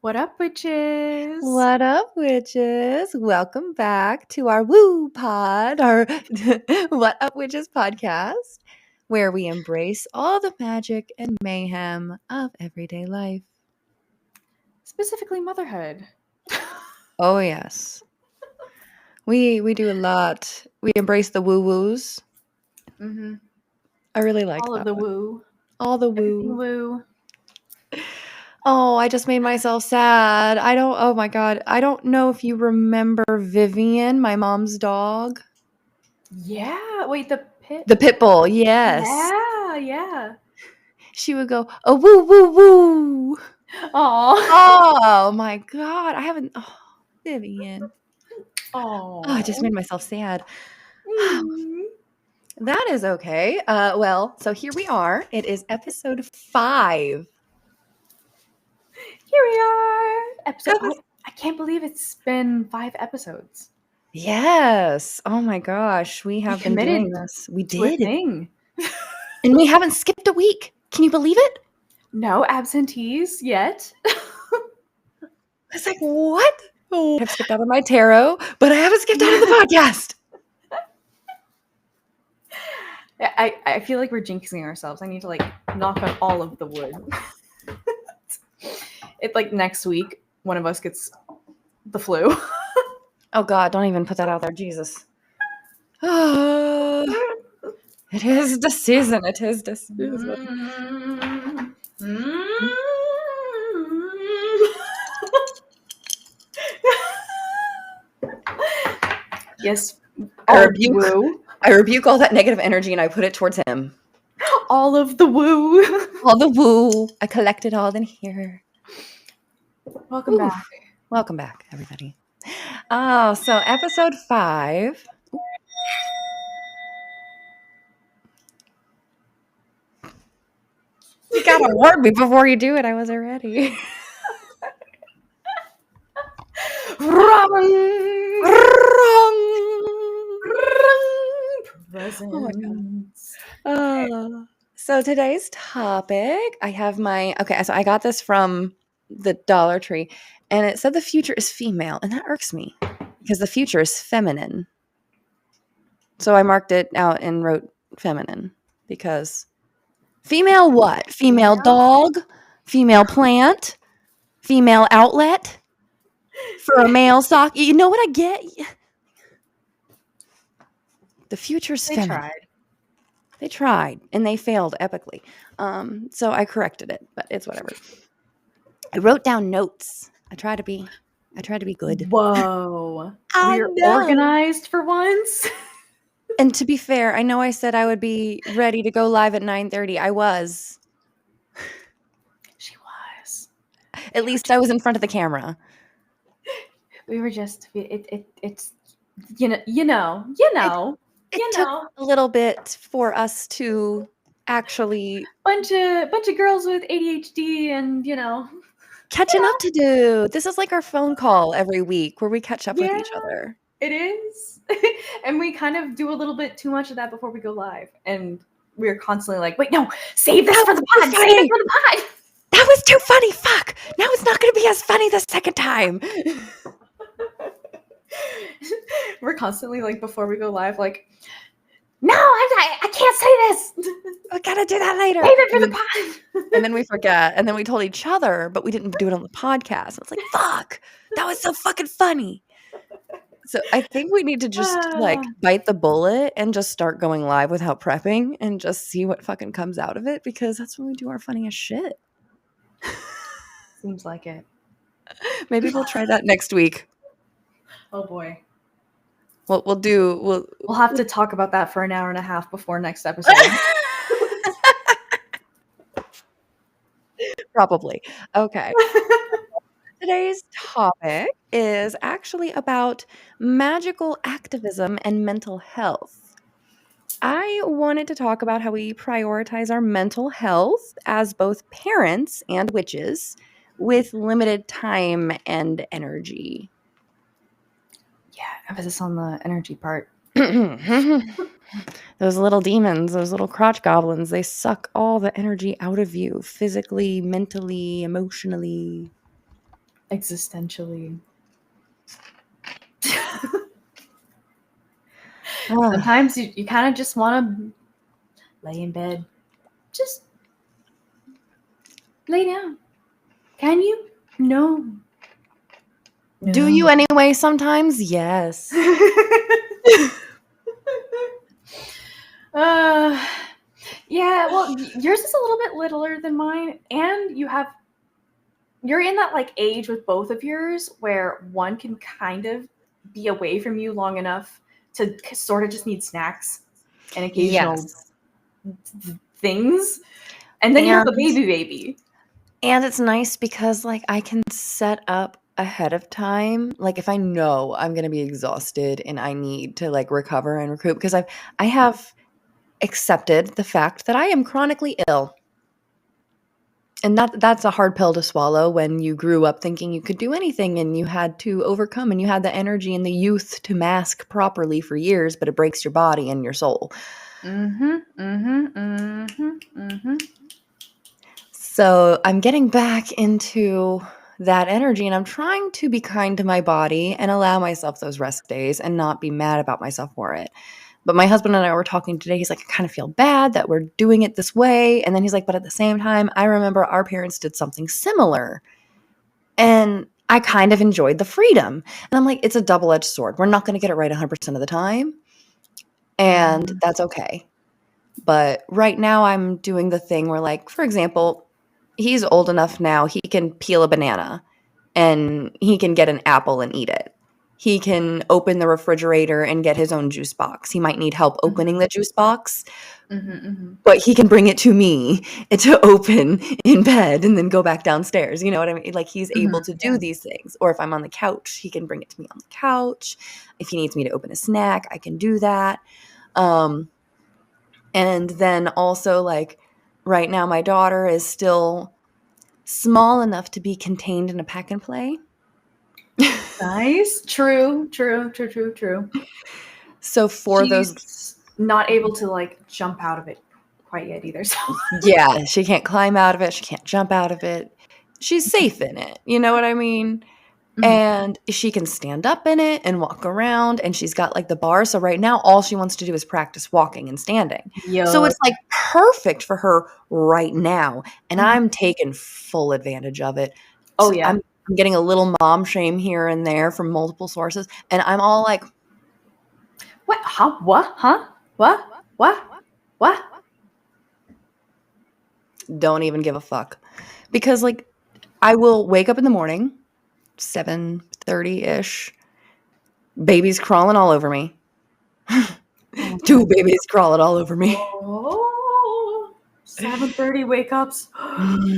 What up, witches? What up, witches? Welcome back to our Woo Pod, our What Up Witches podcast, where we embrace all the magic and mayhem of everyday life. Specifically motherhood. Oh, yes. We do a lot. We embrace the woo-woos. Mm-hmm. I really like All that of the one. woo. All the Everything woo. woo. Oh, I just made myself sad. Oh my God. I don't know if you remember Vivian, my mom's dog. Yeah. Wait, the pit? The pit bull, yes. Yeah. She would go, oh, woo, woo, woo. Aw. Oh my God. I haven't. Oh, Vivian. Aw. Oh, I just made myself sad. Mm. That is okay. Well, so here we are. It is episode 5. Here we are. I can't believe it's been 5 episodes. Yes. Oh my gosh. We have been committed doing this. We to a did. thing. And we haven't skipped a week. Can you believe it? No absentees yet. It's like, what? Oh, I've skipped out of my tarot, but I haven't skipped out of the podcast. I feel like we're jinxing ourselves. I need to knock on all of the wood. It's like next week, one of us gets the flu. Oh God, don't even put that out there, Jesus. It is the season. It is the season. Yes, I rebuke all that negative energy and I put it towards him. All of the woo. All the woo. I collect it all in here. Welcome back. Welcome back, everybody. Oh, so episode 5. You gotta warn me before you do it. I wasn't ready. Presents. So today's topic, so I got this from the Dollar Tree, and it said the future is female, and that irks me because the future is feminine. So I marked it out and wrote feminine because female what? Female dog? Female plant? Female outlet? For a male sock? You know what I get? The future's feminine. They tried and they failed epically. So I corrected it, but it's whatever. I wrote down notes. I try to be good. Whoa. We're organized for once. And to be fair, I know I said I would be ready to go live at 9:30. I was. She was. At least I was in front of the camera. We were just it's you know. It took a little bit for us to actually bunch of girls with ADHD and catching up to do. This is like our phone call every week where we catch up with each other. It is. And we kind of do a little bit too much of that before we go live. And we're constantly like, wait, no, save this for the pod. Save it for the pod. That was too funny. Fuck. Now it's not going to be as funny the second time. We're constantly like, before we go live, like, no, I can't say this. I gotta do that later. Save it for the pod. And then we forget. And then we told each other, but we didn't do it on the podcast. It's like, fuck. That was so fucking funny. So I think we need to just bite the bullet and just start going live without prepping and just see what fucking comes out of it, because that's when we do our funniest shit. Seems like it. Maybe we'll try that next week. Oh boy. We'll have to talk about that for an hour and a half before next episode. Probably. Okay. Today's topic is actually about magical activism and mental health. I wanted to talk about how we prioritize our mental health as both parents and witches with limited time and energy. Yeah, emphasis on the energy part. Those little demons, those little crotch goblins, they suck all the energy out of you physically, mentally, emotionally. Existentially. Ah, Sometimes you kind of just want to lay in bed. Just lay down. Can you? No. do you anyway sometimes? Yes. Yeah, well, yours is a little bit littler than mine, and you're in that like age with both of yours where one can kind of be away from you long enough to sort of just need snacks and occasional Yes. things, and then you have a baby. And it's nice because like I can set up ahead of time. Like if I know I'm going to be exhausted and I need to like recover and recoup because I have accepted the fact that I am chronically ill. And that's a hard pill to swallow when you grew up thinking you could do anything and you had to overcome and you had the energy and the youth to mask properly for years, but it breaks your body and your soul. So I'm getting back into that energy and I'm trying to be kind to my body and allow myself those rest days and not be mad about myself for it. But my husband and I were talking today. He's like, I kind of feel bad that we're doing it this way. And then he's like, but at the same time, I remember our parents did something similar. And I kind of enjoyed the freedom. And I'm like, it's a double-edged sword. We're not going to get it right 100% of the time. And that's okay. But right now I'm doing the thing where like, for example, he's old enough now, he can peel a banana and he can get an apple and eat it. He can open the refrigerator and get his own juice box. He might need help opening the juice box, but he can bring it to me to open in bed and then go back downstairs. You know what I mean? Like he's able to do these things. Or if I'm on the couch, he can bring it to me on the couch. If he needs me to open a snack, I can do that. And then also like right now my daughter is still small enough to be contained in a pack and play. Nice. True. So for those She's not able to like jump out of it quite yet either. So yeah, she can't climb out of it, she can't jump out of it. She's safe in it. You know what I mean? And she can stand up in it and walk around and she's got like the bar. So right now all she wants to do is practice walking and standing. So it's like perfect for her right now. And I'm taking full advantage of it. Oh yeah. I'm getting a little mom shame here and there from multiple sources. And I'm all like, what? Huh? What? Huh? What? don't even give a fuck. Because like I will wake up in the morning, 7:30-ish. Babies crawling all over me. 2 babies crawling all over me. Oh, 7:30 wake ups.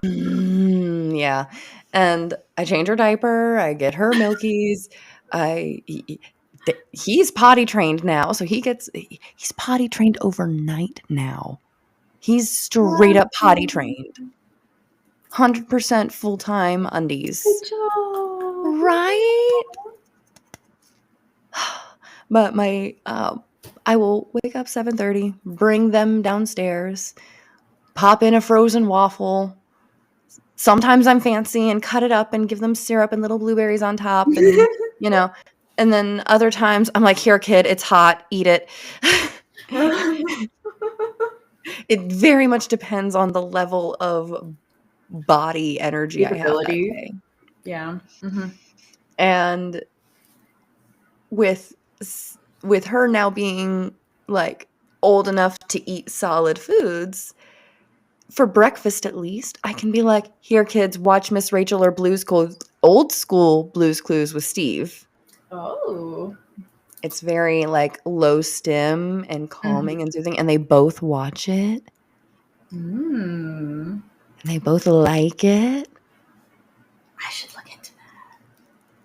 Yeah. And I change her diaper, I get her milkies. He's potty trained now, so he's potty trained overnight now. He's straight up potty trained. 100% full-time undies. Good job. Right? But I will wake up 7:30, bring them downstairs, pop in a frozen waffle. Sometimes I'm fancy and cut it up and give them syrup and little blueberries on top and, you know, and then other times I'm like, "Here, kid, it's hot, eat it." It very much depends on the level of body energy I have that day. Yeah. And with her now being like old enough to eat solid foods, for breakfast at least, I can be like, here, kids, watch Miss Rachel or old school Blues Clues with Steve. Oh. It's very like low stim and calming and soothing, and they both watch it. And they both like it. I should look into that.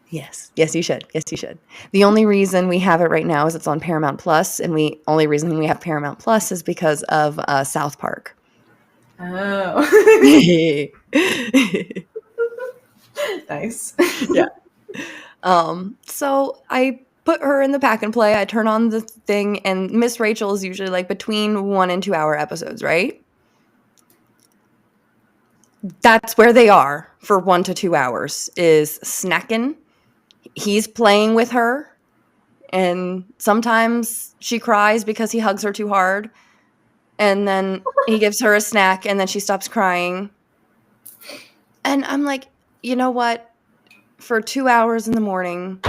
Yes, you should. Yes, you should. The only reason we have it right now is it's on Paramount Plus, and only reason we have Paramount Plus is because of South Park. Oh. Nice. Yeah. So I put her in the pack and play. I turn on the thing, and Miss Rachel is usually like between 1 and 2 hour episodes, right? That's where they are for 1 to 2 hours is snacking. He's playing with her, and sometimes she cries because he hugs her too hard, and then he gives her a snack, and then she stops crying. And I'm like, you know what? For 2 hours in the morning,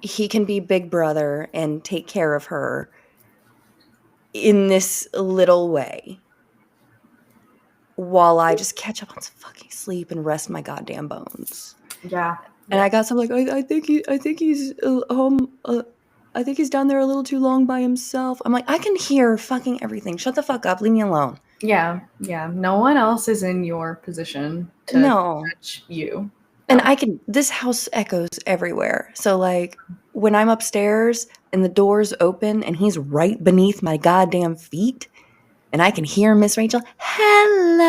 he can be big brother and take care of her in this little way while I just catch up on some fucking sleep and rest my goddamn bones. Yeah. And I got some like, I think he's home. I think he's down there a little too long by himself. I'm like, I can hear fucking everything. Shut the fuck up. Leave me alone. Yeah. No one else is in your position to No. touch you. And this house echoes everywhere. So like when I'm upstairs and the door's open and he's right beneath my goddamn feet and I can hear Miss Rachel, hello.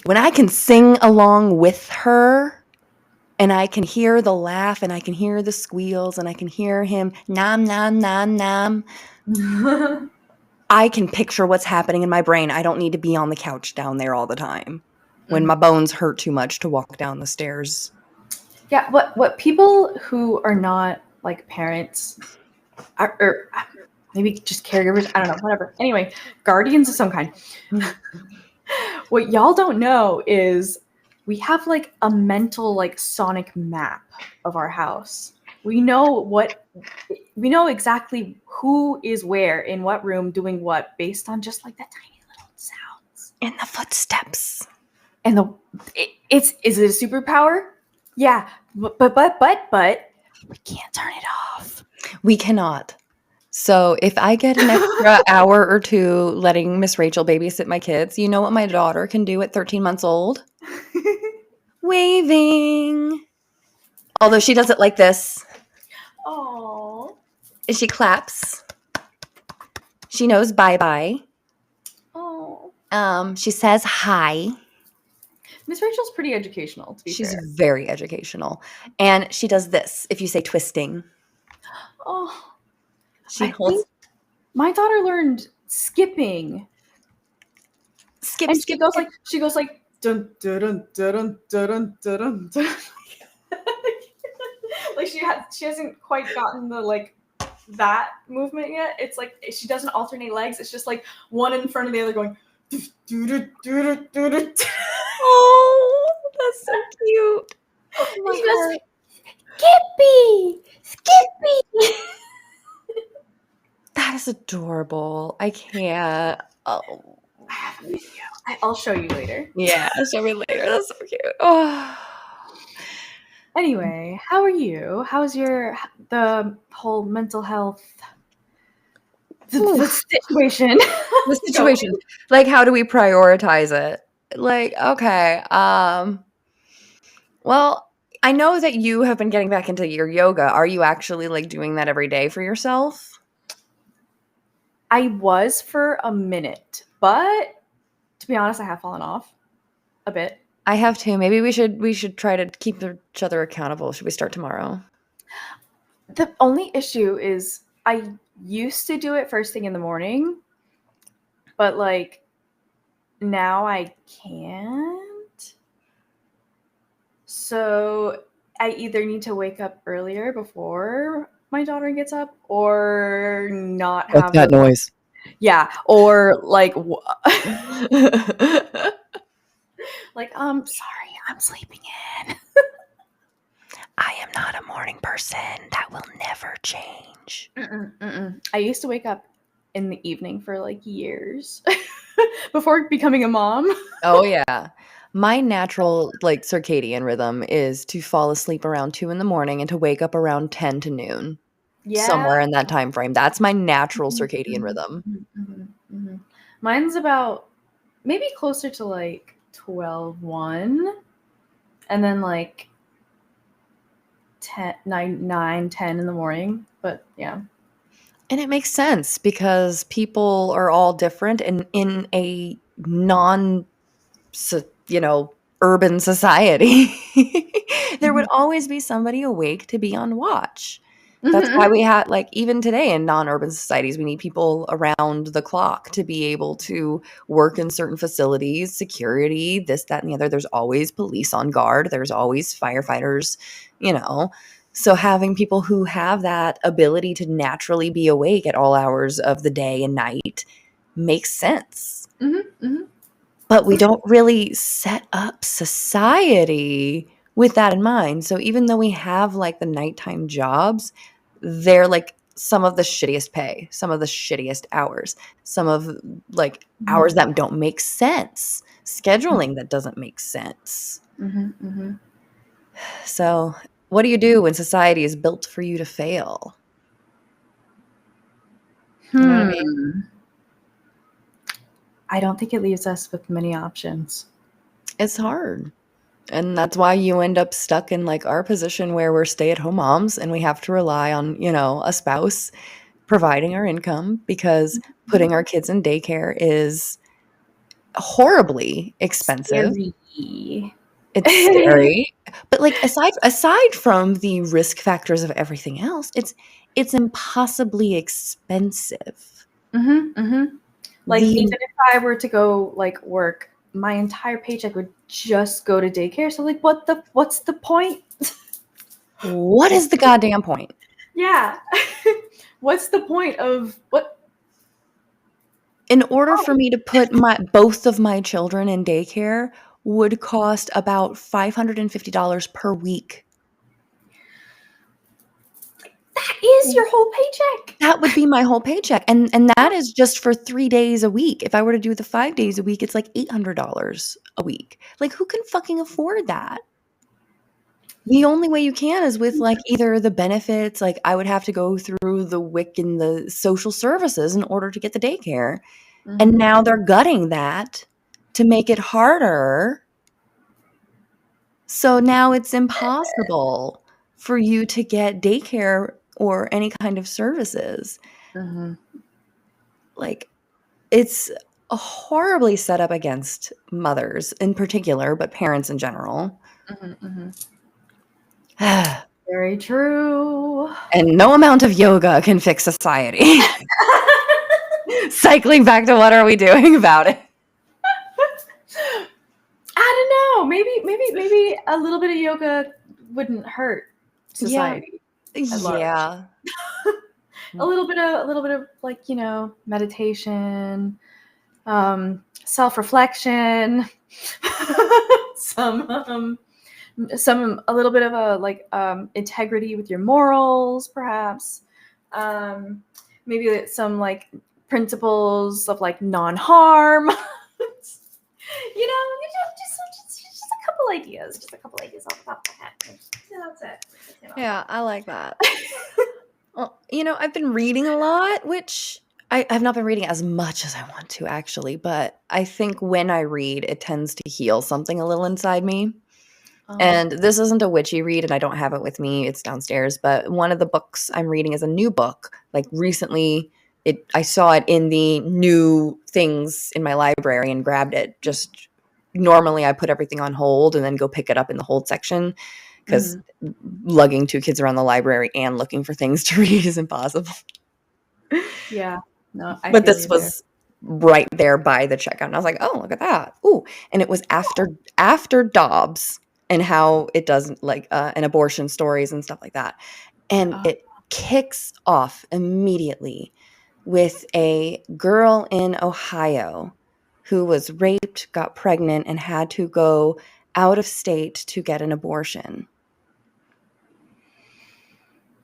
When I can sing along with her and I can hear the laugh and I can hear the squeals and I can hear him nom, nom, nom, nom. I can picture what's happening in my brain. I don't need to be on the couch down there all the time when my bones hurt too much to walk down the stairs. Yeah, what people who are not like parents or maybe just caregivers, I don't know, whatever. Anyway, guardians of some kind. What y'all don't know is we have like a mental like sonic map of our house. We know exactly who is where in what room doing what based on just like the tiny little sounds and the footsteps. And is it a superpower? Yeah, but we can't turn it off. We cannot. So if I get an extra hour or two letting Miss Rachel babysit my kids, you know what my daughter can do at 13 months old? Waving. Although she does it like this. Oh. She claps. She knows bye-bye. Oh. She says hi. Miss Rachel's pretty educational, to be She's fair. very educational. And she does this if you say twisting. Oh. She holds. My daughter learned skipping. Skip, and skip. She goes like dun dun dun dun dun dun dun. Like she hasn't quite gotten the like that movement yet. It's like she doesn't alternate legs. It's just like one in front of the other going. Oh, that's so cute. Oh my God. Skippy. That is adorable. I can't. Oh. I have a video. I'll show you later. Yeah, show me later. That's so cute. Oh. Anyway, how are you? How's the whole mental health the situation? The situation. Like, how do we prioritize it? Like, okay. Well, I know that you have been getting back into your yoga. Are you actually like doing that every day for yourself? I was for a minute, but to be honest, I have fallen off a bit. I have too. Maybe we should try to keep each other accountable. Should we start tomorrow? The only issue is I used to do it first thing in the morning, but like now I can't. So I either need to wake up earlier before my daughter gets up or not have that noise. Yeah, or like like sorry, I'm sleeping in. I am not a morning person. That will never change. I used to wake up in the evening for like years before becoming a mom. Oh yeah. My natural like circadian rhythm is to fall asleep around 2 in the morning and to wake up around 10 to noon. Yeah. Somewhere in that time frame. That's my natural circadian rhythm. Mine's about maybe closer to like 12-1 and then like 9, 10 in the morning. But yeah. And it makes sense because people are all different, and in a urban society, there would always be somebody awake to be on watch. That's why we had, like, even today in non-urban societies, we need people around the clock to be able to work in certain facilities, security, this, that, and the other. There's always police on guard. There's always firefighters, you know. So having people who have that ability to naturally be awake at all hours of the day and night makes sense. But we don't really set up society with that in mind. So even though we have like the nighttime jobs, they're like some of the shittiest pay, some of the shittiest hours, some of like hours that don't make sense, scheduling that doesn't make sense. So what do you do when society is built for you to fail? You know what I mean? I don't think it leaves us with many options. It's hard. And that's why you end up stuck in like our position where we're stay-at-home moms and we have to rely on, you know, a spouse providing our income because putting our kids in daycare is horribly expensive. Scary. It's scary. But like aside from the risk factors of everything else, it's impossibly expensive. Like even if I were to go like work, my entire paycheck would just go to daycare. So like what's the point? What is the goddamn point? Yeah. What's the point of what? In order for me to put both of my children in daycare would cost about $550 per week. That is your whole paycheck. That would be my whole paycheck. And that is just for 3 days a week. If I were to do the 5 days a week, it's like $800 a week. Like who can fucking afford that? The only way you can is with like either the benefits, like I would have to go through the WIC and the social services in order to get the daycare. And now they're gutting that to make it harder. So now it's impossible for you to get daycare or any kind of services. Like it's horribly set up against mothers in particular, but parents in general. Very true. And no amount of yoga can fix society. Cycling back to what are we doing about it? I don't know. Maybe a little bit of yoga wouldn't hurt society. Yeah. A little bit of like, you know, meditation, self-reflection, some a little bit of a like integrity with your morals, perhaps. Maybe some like principles of like non-harm. You know, just a couple ideas. Just a couple ideas off the top of my head. Yeah, that's it. Yeah, I like that. Well, you know, I've been reading a lot, which I've not been reading as much as I want to, actually. But I think when I read, it tends to heal something a little inside me. And this isn't a witchy read, and I don't have it with me. It's downstairs. But one of the books I'm reading is a new book. Like recently, I saw it in the new things in my library and grabbed it. Just normally I put everything on hold and then go pick it up in the hold section because lugging 2 kids around the library and looking for things to read is impossible. Yeah. No, but this was right there by the checkout. And I was like, oh, look at that. Ooh. And it was after Dobbs and how it does like an abortion stories and stuff like that. And it kicks off immediately with a girl in Ohio who was raped, got pregnant, and had to go out of state to get an abortion.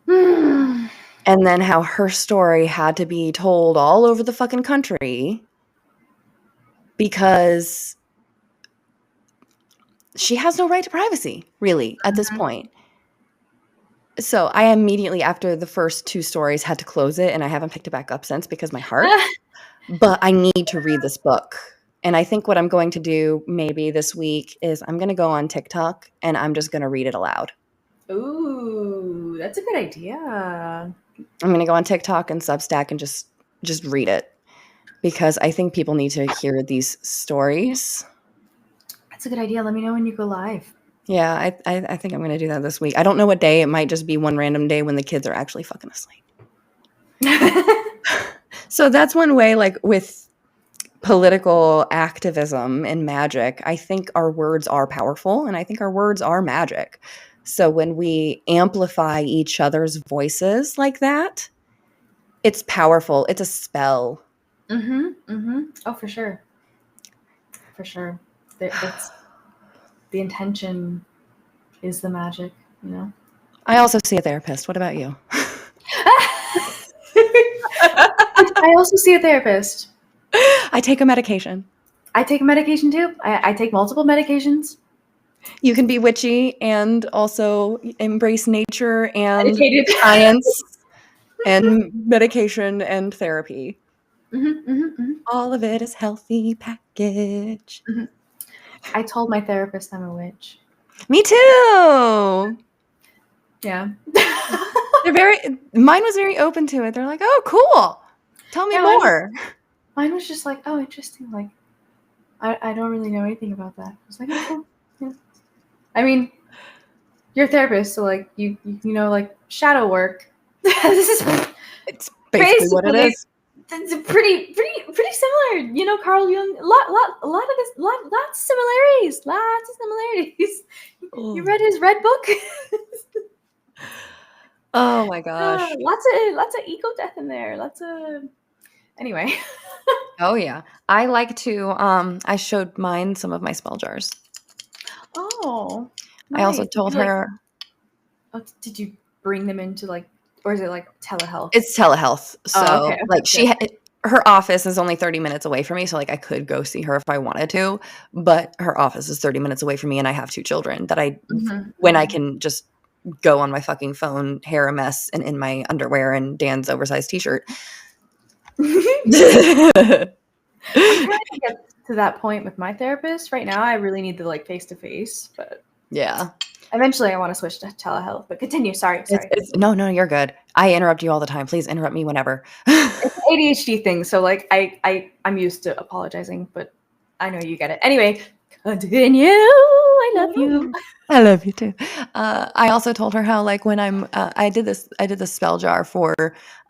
And then how her story had to be told all over the fucking country because she has no right to privacy, really, at this point. So I immediately, after the first 2 stories, had to close it, and I haven't picked it back up since because my heart. But I need to read this book. And I think what I'm going to do maybe this week is I'm going to go on TikTok, and I'm just going to read it aloud. Ooh, that's a good idea. I'm going to go on TikTok and Substack and just read it because I think people need to hear these stories. That's a good idea. Let me know when you go live. Yeah, I think I'm going to do that this week. I don't know what day. It might just be one random day when the kids are actually fucking asleep. So that's one way, like with political activism and magic, I think our words are powerful and I think our words are magic. So when we amplify each other's voices like that, it's powerful. It's a spell. Oh, for sure. For sure. It's the intention is the magic, you know. I also see a therapist. What about you? I also see a therapist. I take a medication. I take a medication too. I take multiple medications. You can be witchy and also embrace nature and Medicated. science and medication and therapy. Mm-hmm. All of it is healthy package. Mm-hmm. I told my therapist I'm a witch. Me too. Yeah. Mine was very open to it. They're like, "Oh, cool. Tell me more." Mine was just like, oh, interesting. Like, I don't really know anything about that. I was like, oh, cool. Yeah. I mean, you're a therapist, so like you know, like shadow work. This is It's basically what it is. It's pretty similar. You know, Carl Jung. A lot of this, lots of similarities. Lots of similarities. Oh. You read his red book? Oh my gosh. Lots of ego death in there. Lots of anyway. Oh yeah. I like to I showed mine some of my spell jars. Oh, I also nice. told her Did you bring them into like, or is it like telehealth? it's telehealth. So okay. like her office is only 30 minutes away from me, so like I could go see her if I wanted to, but her office is 30 minutes away from me and I have 2 children that when I can just go on my fucking phone, hair a mess and in my underwear and Dan's oversized t-shirt. I'm trying to get to that point with my therapist. Right now I really need the like face-to-face, but yeah. Eventually I want to switch to telehealth, but continue. Sorry. No, you're good. I interrupt you all the time. Please interrupt me whenever. It's an ADHD thing, so like I'm used to apologizing, but I know you get it. Anyway, continue. I love you. I love you too. I also told her how like when I did the spell jar for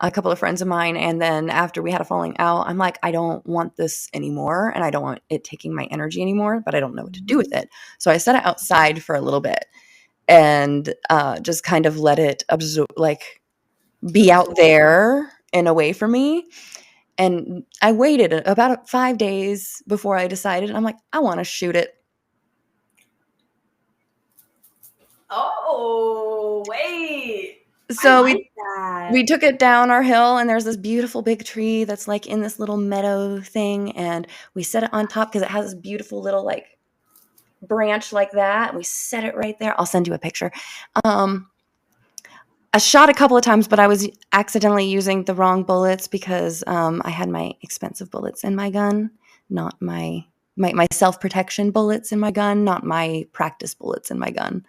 a couple of friends of mine, and then after we had a falling out, I'm like, I don't want this anymore, and I don't want it taking my energy anymore, but I don't know what to do with it. So I set it outside for a little bit and just kind of let it absorb, like be out there and away from me. And I waited about 5 days before I decided. I'm like, I want to shoot it. Oh, wait. So we took it down our hill, and there's this beautiful big tree that's like in this little meadow thing, and we set it on top because it has this beautiful little like branch like that, and we set it right there. I'll send you a picture. I shot a couple of times, but I was accidentally using the wrong bullets because I had my expensive bullets in my gun, not my self-protection bullets in my gun, not my practice bullets in my gun.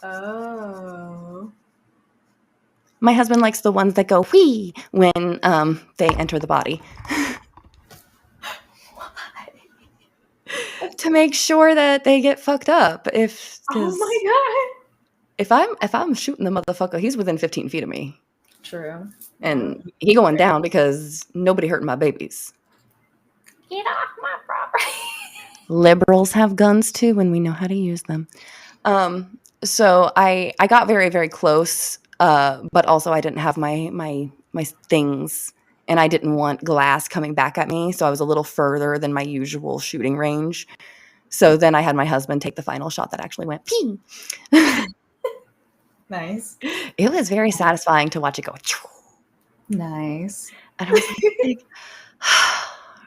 Oh. My husband likes the ones that go whee when they enter the body. To make sure that they get fucked up. Oh my god. If I'm shooting the motherfucker, he's within 15 feet of me. True. And he going down because nobody hurting my babies. Get off my property. Liberals have guns too, and we know how to use them. So I got very, very close, but also I didn't have my things, and I didn't want glass coming back at me, so I was a little further than my usual shooting range. So then I had my husband take the final shot that actually went ping. Nice. It was very satisfying to watch it go. Nice. And I was like,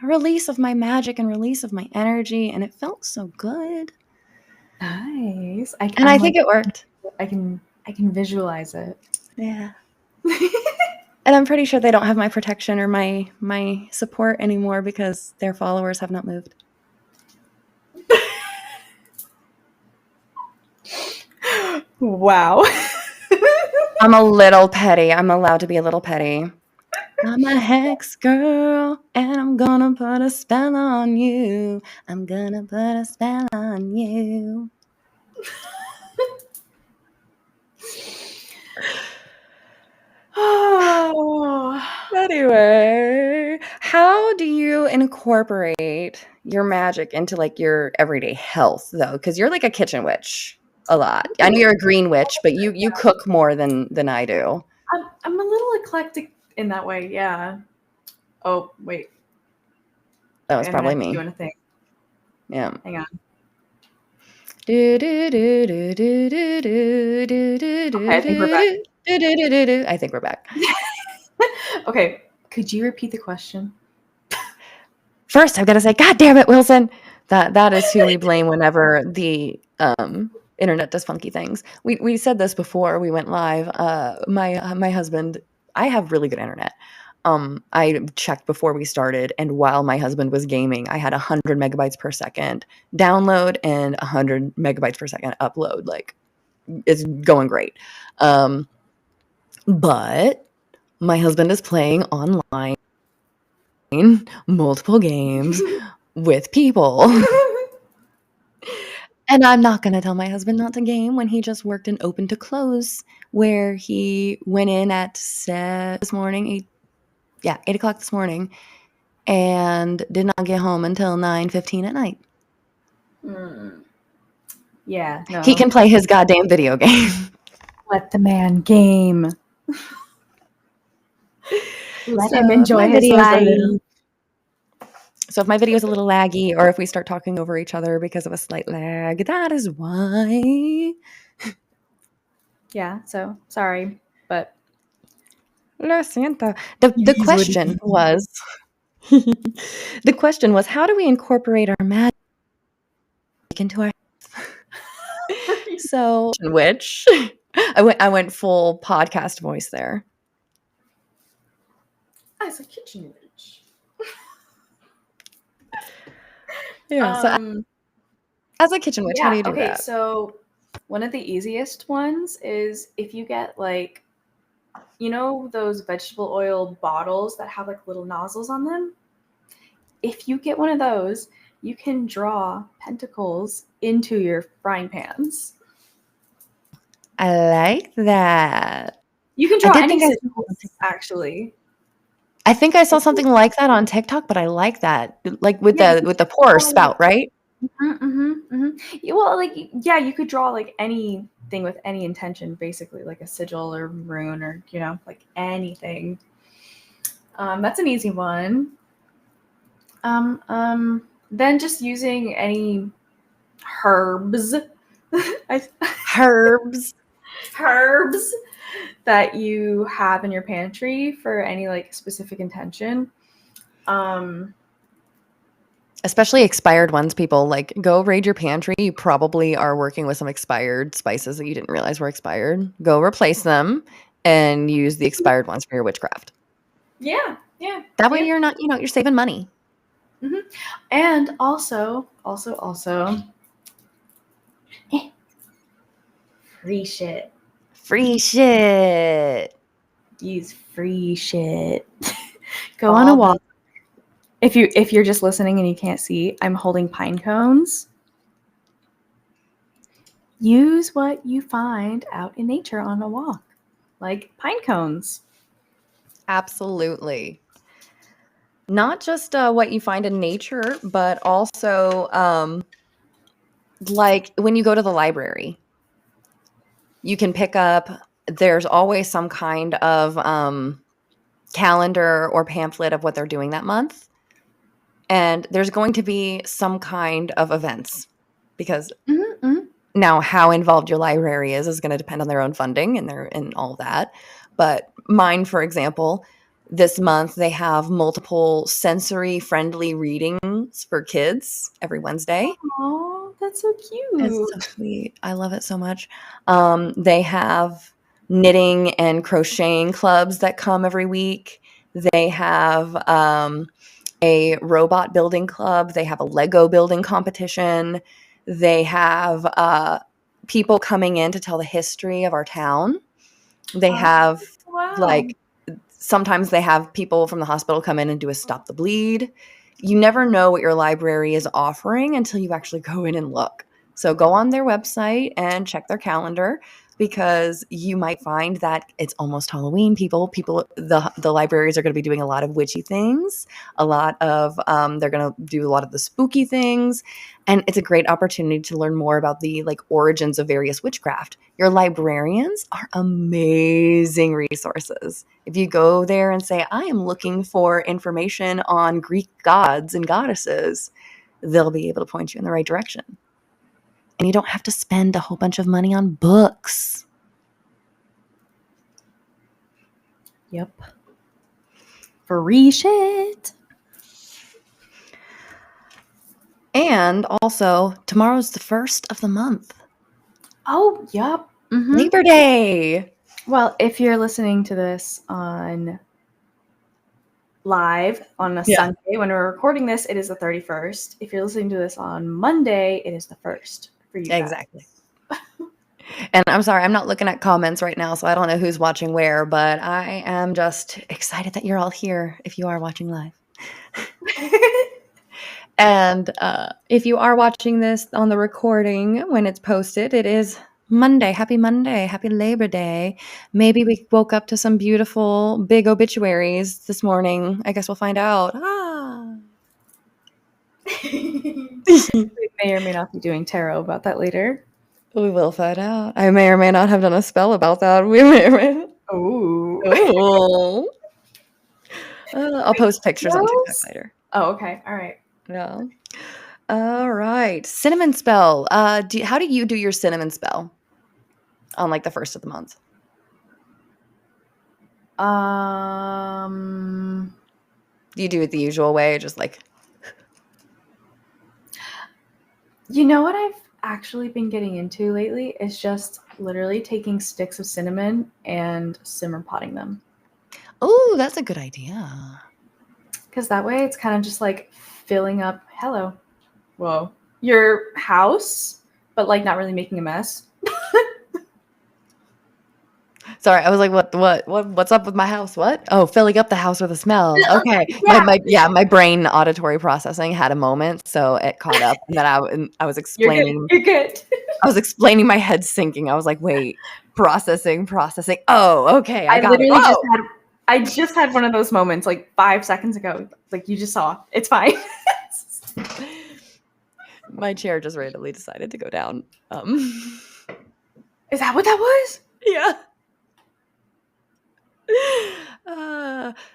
release of my magic and release of my energy, and it felt so good. Nice. I think it worked. I can visualize it. Yeah. And I'm pretty sure they don't have my protection or my support anymore because their followers have not moved. Wow. I'm a little petty. I'm allowed to be a little petty. I'm a hex girl, and I'm gonna put a spell on you. I'm gonna put a spell on you. Oh. Anyway, how do you incorporate your magic into like your everyday health though? Because you're like a kitchen witch a lot. I know you're a green witch, but you cook more than I do. I'm a little eclectic in that way, yeah. Oh, wait. That was probably Internet's me. doing a thing. Yeah. Hang on. Okay, I think we're back. I think we're back. Okay, could you repeat the question? First, I've got to say, God damn it, Wilson. That is who we blame whenever the internet does funky things. We said this before we went live. My husband, I have really good internet. I checked before we started, and while my husband was gaming, I had 100 megabytes per second download and 100 megabytes per second upload. Like, it's going great. But my husband is playing online multiple games with people. And I'm not going to tell my husband not to game when he just worked in open to close, where he went in at 8 o'clock this morning, and did not get home until 9:15 at night. Yeah, no. He can play his goddamn video game. Let the man game. Let So him enjoy his life. So if my video is a little laggy, or if we start talking over each other because of a slight lag, that is why. Yeah, so sorry, but Lo siento. The question was, the question was, how do we incorporate our magic into our so which I went full podcast voice there. as a kitchen witch. Yeah. So as a kitchen witch, how do you do that? So one of the easiest ones is if you get like, you know, those vegetable oil bottles that have like little nozzles on them. If you get one of those, you can draw pentacles into your frying pans. I like that. You can draw any sigils, actually. I think I saw something like that on TikTok, but I like that, like with the pour spout, right? Well, like, yeah, you could draw like anything with any intention, basically, like a sigil or rune or, you know, like anything. That's an easy one. Then just using any herbs. Herbs that you have in your pantry for any like specific intention. Especially expired ones, people, like, go raid your pantry. You probably are working with some expired spices that you didn't realize were expired. Go replace them and use the expired ones for your witchcraft. Yeah. That way you're not, you're saving money. Mm-hmm. And also, free shit. Free shit. Use free shit. Go on a walk. If you're just listening and you can't see, I'm holding pine cones. Use what you find out in nature on a walk, like pine cones. Absolutely. Not just what you find in nature, but also like when you go to the library, you can pick up, there's always some kind of calendar or pamphlet of what they're doing that month. And there's going to be some kind of events, because now how involved your library is going to depend on their own funding and all that. But mine, for example, this month they have multiple sensory friendly readings for kids every Wednesday. Oh, that's so cute. It's so sweet. I love it so much. They have knitting and crocheting clubs that come every week. They have a robot building club. They have a Lego building competition. They have people coming in to tell the history of our town. They have like, sometimes they have people from the hospital come in and do a stop the bleed. You never know what your library is offering until you actually go in and look. So go on their website and check their calendar, because you might find that it's almost Halloween. The libraries are going to be doing a lot of witchy things, a lot of they're going to do a lot of the spooky things, and it's a great opportunity to learn more about the like origins of various witchcraft. Your librarians are amazing resources. If you go there and say, I am looking for information on Greek gods and goddesses, they'll be able to point you in the right direction. And you don't have to spend a whole bunch of money on books. Yep. Free shit. And also, tomorrow's the 1st of the month. Oh, yep. Mm-hmm. Labor Day. Well, if you're listening to this on live on a Sunday, when we're recording this, it is the 31st. If you're listening to this on Monday, it is the 1st for you guys. Exactly. And I'm sorry, I'm not looking at comments right now, so I don't know who's watching where, but I am just excited that you're all here if you are watching live. And if you are watching this on the recording when it's posted, it is Monday. Happy Labor Day. Maybe we woke up to some beautiful big obituaries this morning. I guess we'll find out. We may or may not be doing tarot about that later. We will find out. I may or may not have done a spell about that. We may or may not. Oh. I'll post pictures on TikTok later. Oh, okay. All right. Yeah. All right. Cinnamon spell. How do you do your cinnamon spell on like the 1st of the month? Do you do it the usual way, just like? You know what I've actually been getting into lately is just literally taking sticks of cinnamon and simmer potting them. Oh, that's a good idea. Because that way it's kind of just like filling up, your house, but like not really making a mess. Sorry, I was like, what's up with my house? What? Oh, filling up the house with a smell. Okay. Yeah. My brain auditory processing had a moment, so it caught up. And then I was explaining. You're good. I was explaining, my head sinking. I was like, wait, processing. Oh, okay. I just had one of those moments like 5 seconds ago. Like you just saw. It's fine. My chair just randomly decided to go down. Is that what that was? Yeah.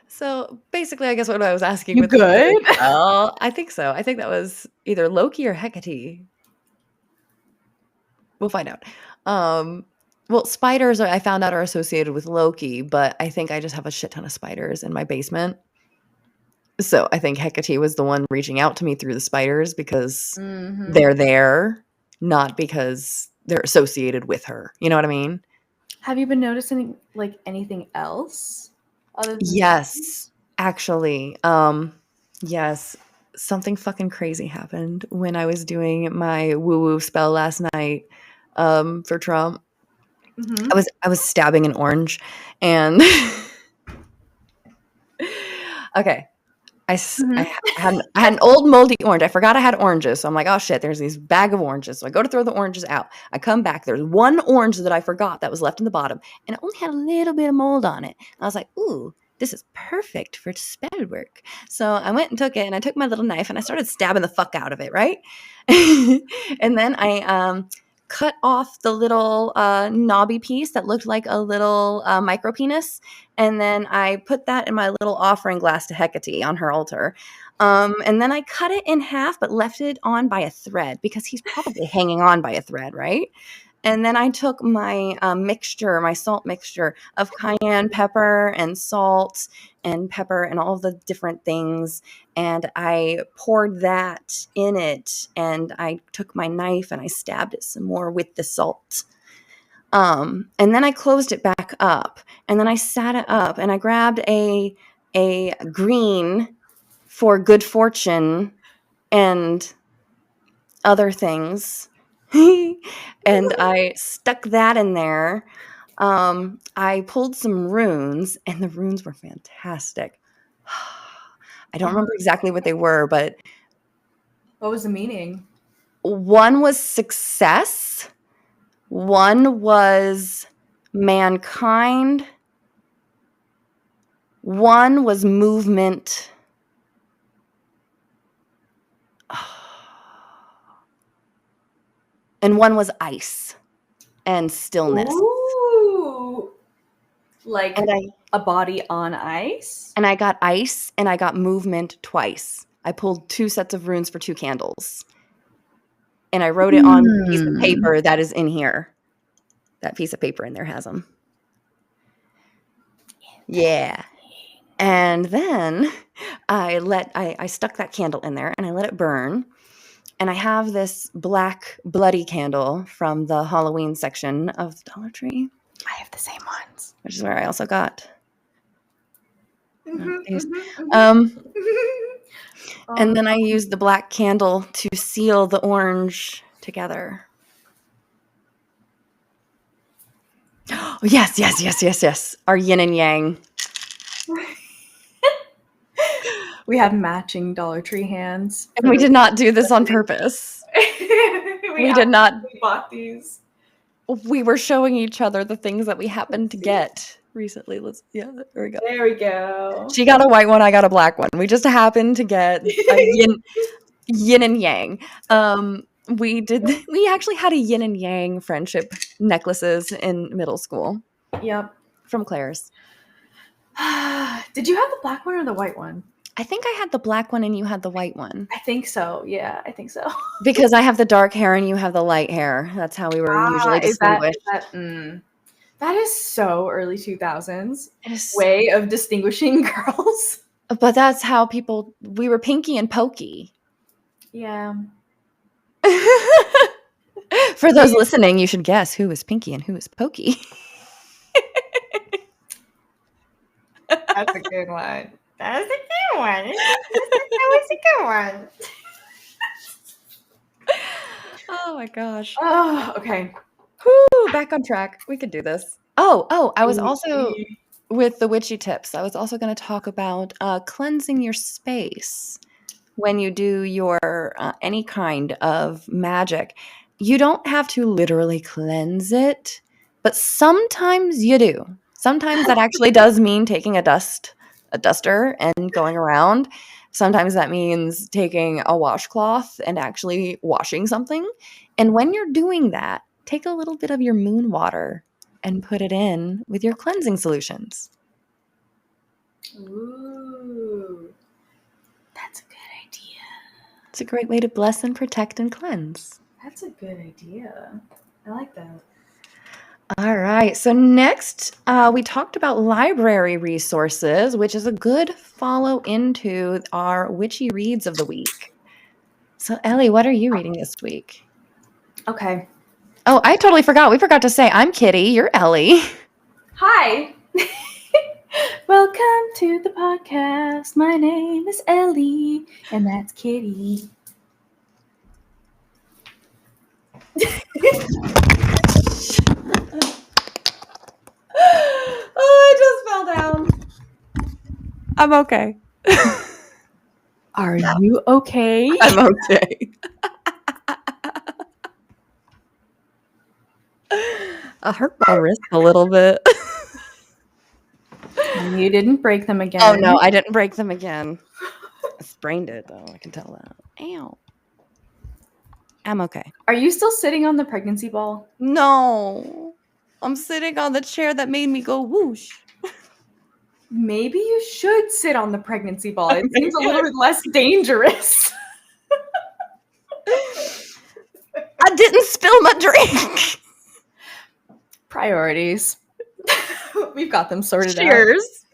So basically, I guess what I was asking. You good? Well, I think so. I think that was either Loki or Hecate. We'll find out. Well, spiders I found out are associated with Loki, but I think I just have a shit ton of spiders in my basement. So I think Hecate was the one reaching out to me through the spiders because they're there, not because they're associated with her. You know what I mean? Have you been noticing like anything else? Other than Yes, actually. Yes. Something fucking crazy happened when I was doing my woo-woo spell last night for Trump. Mm-hmm. I was stabbing an orange, and okay. I had an old moldy orange. I forgot I had oranges. So I'm like, oh shit, there's these bag of oranges. So I go to throw the oranges out. I come back. There's one orange that I forgot that was left in the bottom, and it only had a little bit of mold on it. And I was like, ooh, this is perfect for spell work. So I went and took it, and I took my little knife, and I started stabbing the fuck out of it, right? And then I cut off the little knobby piece that looked like a little micro penis. And then I put that in my little offering glass to Hecate on her altar. And then I cut it in half, but left it on by a thread because he's probably hanging on by a thread, right? And then I took my my salt mixture of cayenne pepper and salt and pepper and all the different things. And I poured that in it. And I took my knife and I stabbed it some more with the salt. And then I closed it back up. And then I sat it up and I grabbed a green for good fortune and other things. And I stuck that in there. I pulled some runes, and the runes were fantastic. I don't remember exactly what they were, but what was the meaning? One was success. One was mankind. One was movement. And one was ice and stillness. Ooh. Like And a body on ice? I got ice and I got movement twice. I pulled 2 sets of runes for 2 candles. And I wrote it on a piece of paper that is in here. That piece of paper in there has them. Yeah. And then I stuck that candle in there and I let it burn. And I have this black bloody candle from the Halloween section of the Dollar Tree. I have the same ones. Which is where I also got these. And then I used the black candle to seal the orange together. Oh, yes. Our yin and yang. We have matching Dollar Tree hands. And we did not do this on purpose. We did not. We bought these. We were showing each other the things that we happened to get recently. There we go. There we go. She got a white one, I got a black one. We just happened to get a yin and yang. We actually had a yin and yang friendship necklaces in middle school. Yep. From Claire's. Did you have the black one or the white one? I think I had the black one and you had the white one. I think so. Yeah, I think so. Because I have the dark hair and you have the light hair. That's how we were usually distinguished. That is so early 2000s way of distinguishing girls. But that's how we were Pinky and Pokey. Yeah. For those listening, you should guess who is Pinky and who is Pokey. That's a good one. That was a good one. That was a good one. Oh my gosh. Oh, okay. Whoo, back on track. We could do this. Oh, I was also with the witchy tips. I was also going to talk about cleansing your space when you do your any kind of magic. You don't have to literally cleanse it, but sometimes you do. Sometimes that actually does mean taking a duster and going around. Sometimes that means taking a washcloth and actually washing something. And when you're doing that, take a little bit of your moon water and put it in with your cleansing solutions. Ooh. That's a good idea. It's a great way to bless and protect and cleanse. That's a good idea. I like that. All right. So next, we talked about library resources, which is a good follow into our witchy reads of the week. So Ellie, what are you reading this week? Okay. Oh, I totally forgot. We forgot to say I'm Kitty. You're Ellie. Hi. Welcome to the podcast. My name is Ellie, and that's Kitty. Oh, I just fell down. I'm okay. Are you okay? I'm okay. I hurt my wrist a little bit. You didn't break them again. Oh, no, I didn't break them again. I sprained it, though. I can tell that. Ow. I'm okay. Are you still sitting on the pregnancy ball? No. I'm sitting on the chair that made me go whoosh. Maybe you should sit on the pregnancy ball. It seems a little bit less dangerous. I didn't spill my drink. Priorities. We've got them sorted Cheers.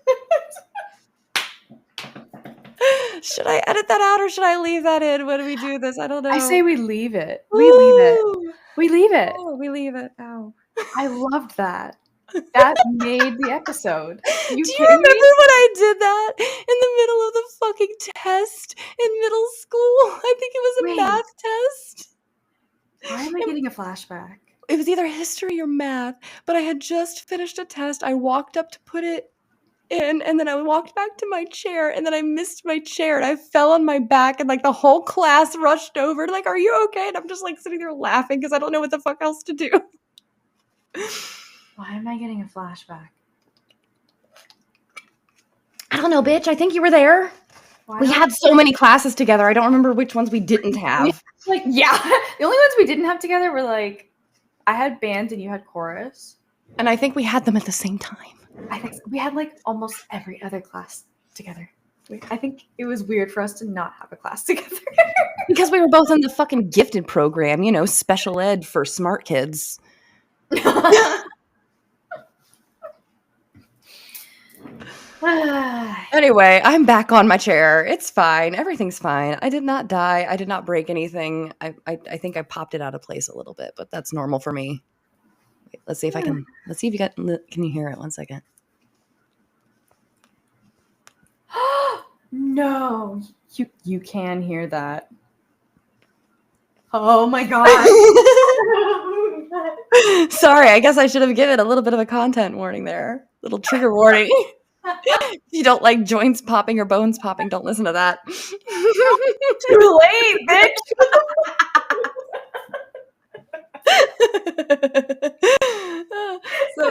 Should I edit that out or should I leave that in when we do this? I don't know. I say we leave it. We leave it. We leave it. Oh, we leave it. Ow. I loved that. That made the episode. Do you remember when I did that in the middle of the fucking test in middle school? I think it was a math test. Why am I getting a flashback? It was either history or math, but I had just finished a test. I walked up to put it in, and then I walked back to my chair, and then I missed my chair, and I fell on my back, and like the whole class rushed over, like, "Are you okay?" And I'm just like sitting there laughing because I don't know what the fuck else to do. Why am I getting a flashback? I don't know, bitch. I think you were there. We had so many classes together. I don't remember which ones we didn't have. Like, yeah. The only ones we didn't have together were like, I had band and you had chorus. And I think we had them at the same time. I think we had like almost every other class together. I think it was weird for us to not have a class together. Because we were both in the fucking gifted program, you know, special ed for smart kids. Anyway, I'm back on my chair. It's fine. Everything's fine. I did not die. I did not break anything. I think I popped it out of place a little bit, but that's normal for me. Wait, let's see if I can. Let's see if can you hear it? 1 second. No, you can hear that. Oh my god. Sorry, I guess I should have given a little bit of a content warning there. Little trigger warning. If you don't like joints popping or bones popping, don't listen to that. Too late, bitch. So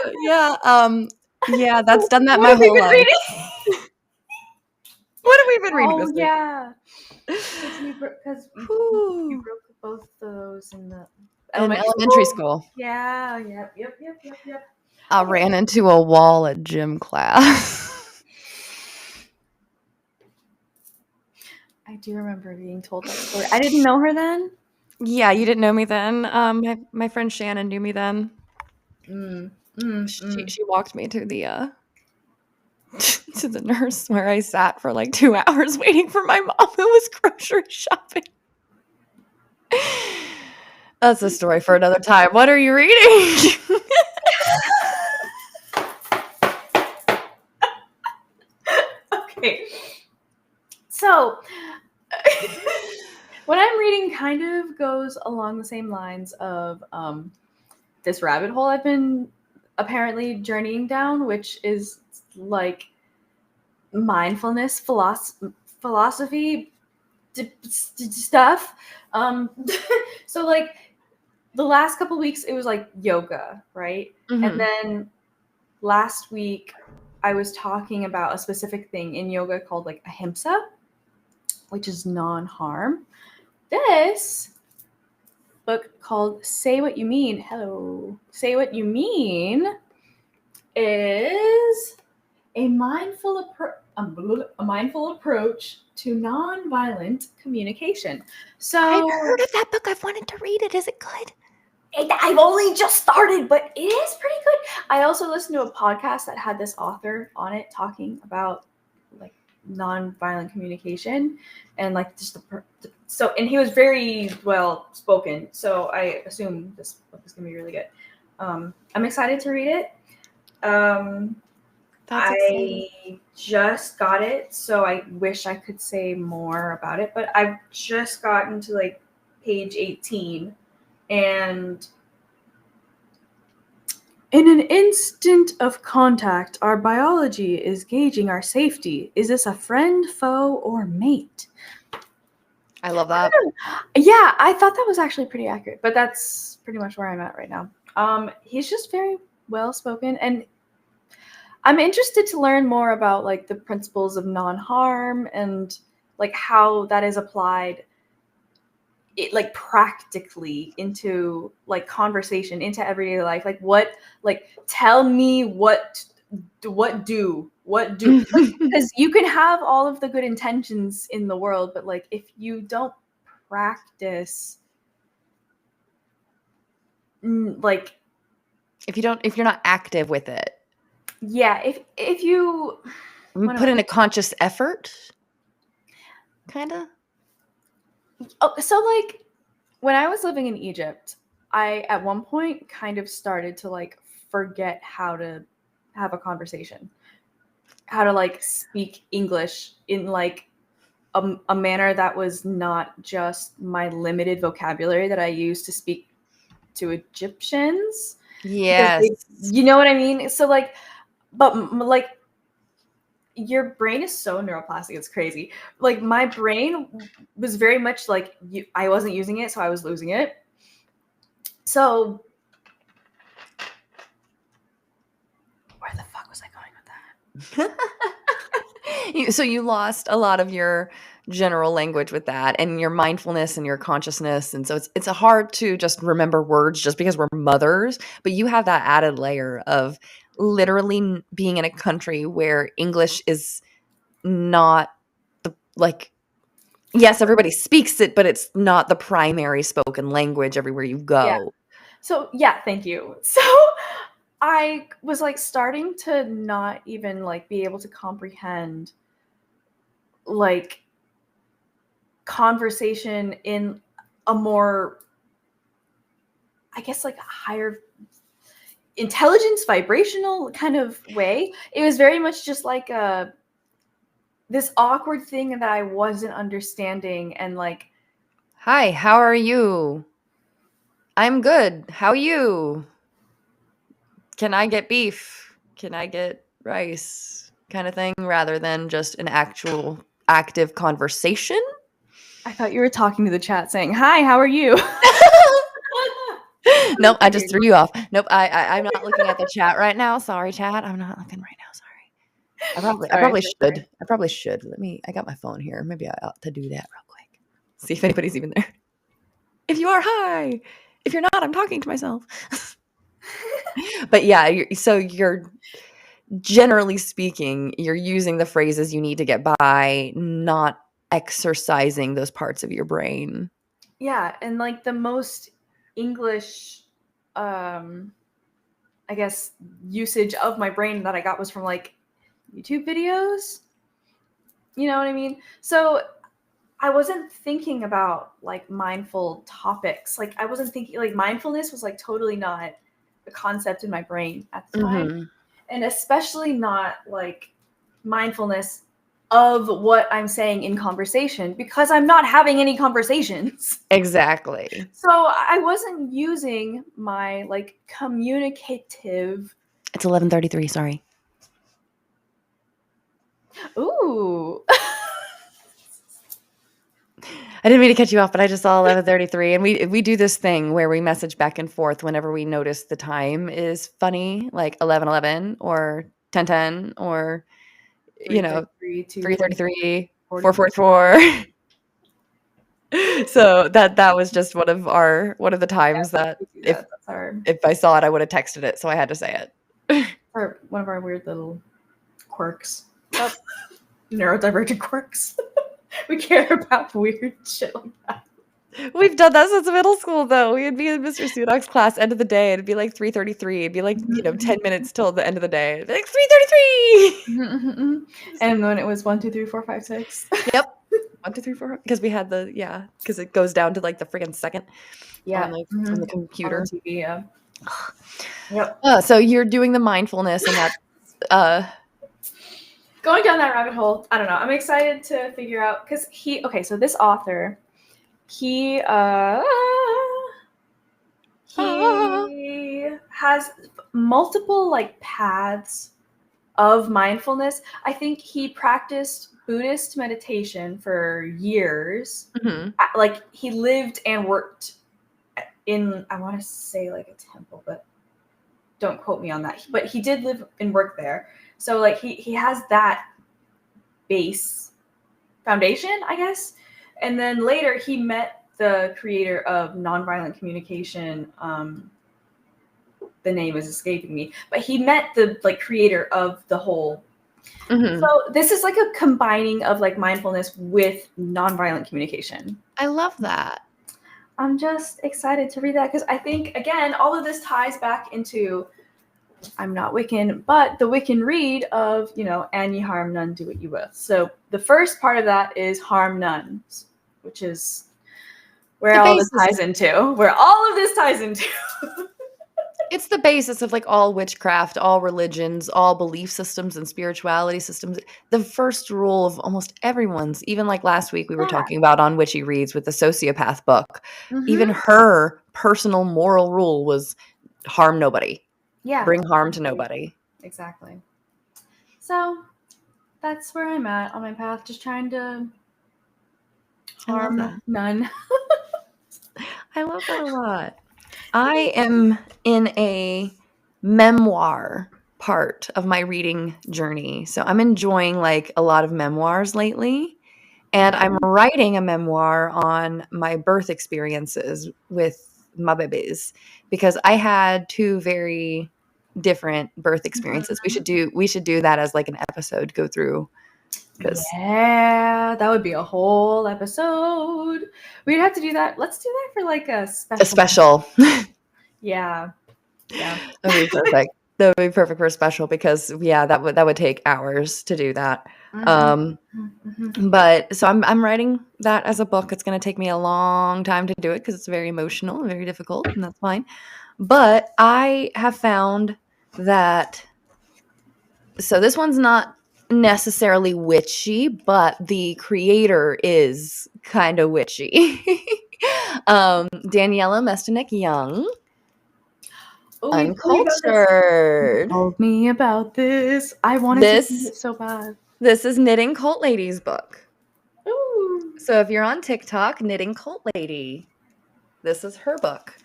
yeah, that's done that my whole life. What have we been reading this week? Yeah. Because you broke both of those in the elementary school. Yeah, yep. I ran into a wall at gym class. I do remember being told that story. I didn't know her then. Yeah, you didn't know me then. My friend Shannon knew me then. She walked me to the to the nurse where I sat for like 2 hours waiting for my mom who was grocery shopping. That's a story for another time. What are you reading? Okay. So, what I'm reading kind of goes along the same lines of this rabbit hole I've been apparently journeying down, which is like mindfulness philosophy stuff. So like the last couple weeks it was like yoga, right? Mm-hmm. And then last week I was talking about a specific thing in yoga called like ahimsa, which is non-harm. This book called Say What You Mean. Say What You Mean is a mindful approach to nonviolent communication. So I've heard of that book. I've wanted to read it. Is it good? I've only just started, but it is pretty good. I also listened to a podcast that had this author on it talking about like nonviolent communication and like just and he was very well spoken. So I assume this book is gonna be really good. I'm excited to read it. I just got it, so I wish I could say more about it, but I've just gotten to like page 18, and in an instant of contact, our biology is gauging our safety. Is this a friend, foe, or mate? I love that. Yeah, I thought that was actually pretty accurate, but that's pretty much where I'm at right now. He's just very well spoken, and I'm interested to learn more about like the principles of non-harm and like how that is applied like practically into like conversation, into everyday life. Like what, like tell me what do because you can have all of the good intentions in the world, but like if you don't practice, like if you're not active with it. Yeah, if you put in a conscious effort, kind of. Oh, so like when I was living in Egypt, I at one point kind of started to like forget how to have a conversation, how to like speak English in like a manner that was not just my limited vocabulary that I used to speak to Egyptians. Yes, you know what I mean? So like, but like your brain is so neuroplastic. It's crazy. Like my brain was very much like I wasn't using it, so I was losing it. So where the fuck was I going with that? So you lost a lot of your general language with that, and your mindfulness and your consciousness, and so it's hard to just remember words just because we're mothers, but you have that added layer of literally being in a country where English is not the like, yes, everybody speaks it, but it's not the primary spoken language everywhere you go. Yeah. So yeah, thank you. So I was like starting to not even like be able to comprehend like conversation in a more, I guess, like a higher intelligence, vibrational kind of way. It was very much just like this awkward thing that I wasn't understanding, and like, Hi, how are you? I'm good. How are you? Can I get beef? Can I get rice? Kind of thing, rather than just an actual active conversation. I thought you were talking to the chat saying, "Hi, how are you?" Nope, I just threw you off. Nope, I'm not looking at the chat right now. Sorry, chat. I'm not looking right now. Sorry. I probably should. Sorry. I probably should. I got my phone here. Maybe I ought to do that real quick. See if anybody's even there. If you are, hi. If you're not, I'm talking to myself. But yeah, you're generally speaking, you're using the phrases you need to get by, not exercising those parts of your brain. Yeah, and like the most English I guess usage of my brain that I got was from like YouTube videos. You know what I mean? So I wasn't thinking about like mindful topics. Like I wasn't thinking like mindfulness was like totally not a concept in my brain at the time. Mm-hmm. And especially not like mindfulness of what I'm saying in conversation, because I'm not having any conversations. Exactly. So I wasn't using my like communicative. It's 11:33. Sorry. Ooh. I didn't mean to cut you off, but I just saw 11:33, and we do this thing where we message back and forth whenever we notice the time is funny, like 11:11 or 10:10 or 3:33, 3:33, 4:44. So that was just one of the times that That's our if I saw it, I would have texted it, so I had to say it. one of our weird little quirks. Oh, neurodivergent quirks. We care about weird shit like that. We've done that since middle school, though. We would be in Mr. Sudak's class end of the day. It'd be like 3:33. It'd be like 10 minutes till the end of the day. It'd be like 3:33. And then it was 1, 2, 3, 4, 5, 6. Yep. 1, 2, 3, 4. Because we had because it goes down to like the friggin' second. Yeah. On the computer. On the TV, yeah. Yep. So you're doing the mindfulness, and that's going down that rabbit hole. I don't know. I'm excited to figure out because so this author, he has multiple like paths of mindfulness. I think he practiced Buddhist meditation for years. Mm-hmm. Like he lived and worked in, I want to say like a temple, but don't quote me on that. But he did live and work there. So like he has that base foundation, I guess. And then later he met the creator of nonviolent communication. The name is escaping me, but he met the like creator of the whole. Mm-hmm. So this is like a combining of like mindfulness with nonviolent communication. I love that. I'm just excited to read that because I think, again, all of this ties back into, I'm not Wiccan, but the Wiccan read of, and ye harm none, do what you will. So the first part of that is harm none, which is where all this ties into. It's the basis of like all witchcraft, all religions, all belief systems and spirituality systems. The first rule of almost everyone's, even like last week we were talking about on Witchy Reads with the sociopath book, even her personal moral rule was harm nobody. Yeah. Bring harm to nobody. Exactly. So that's where I'm at on my path, just trying to I love harm that. none. I love that a lot. I am in a memoir part of my reading journey. So I'm enjoying like a lot of memoirs lately. And I'm writing a memoir on my birth experiences with my babies because I had two very different birth experiences. We should do that as like an episode, go through, because Yeah, that would be a whole episode. We'd have to do that. Let's do that for like a special. a special. Yeah. That would be perfect. That would be perfect for a special because that would take hours to do that. But so I'm writing that as a book. It's going to take me a long time to do it because it's very emotional and very difficult, and that's fine. But I have found that so this one's not necessarily witchy, but the creator is kind of witchy. Daniela Mestenek Young, Uncultured. Told me about this. I wanted to read it so bad. This is Knitting Cult Lady's book. Ooh. So if you're on TikTok, Knitting Cult Lady, this is her book.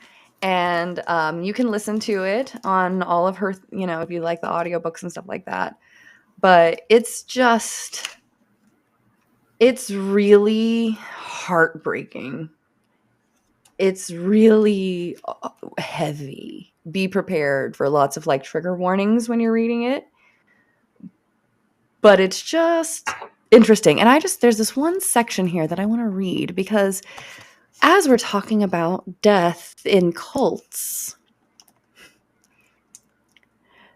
And you can listen to it on all of her, if you like the audiobooks and stuff like that. But it's really heartbreaking. It's really heavy. Be prepared for lots of like trigger warnings when you're reading it. But it's just interesting. And there's this one section here that I want to read because as we're talking about death in cults,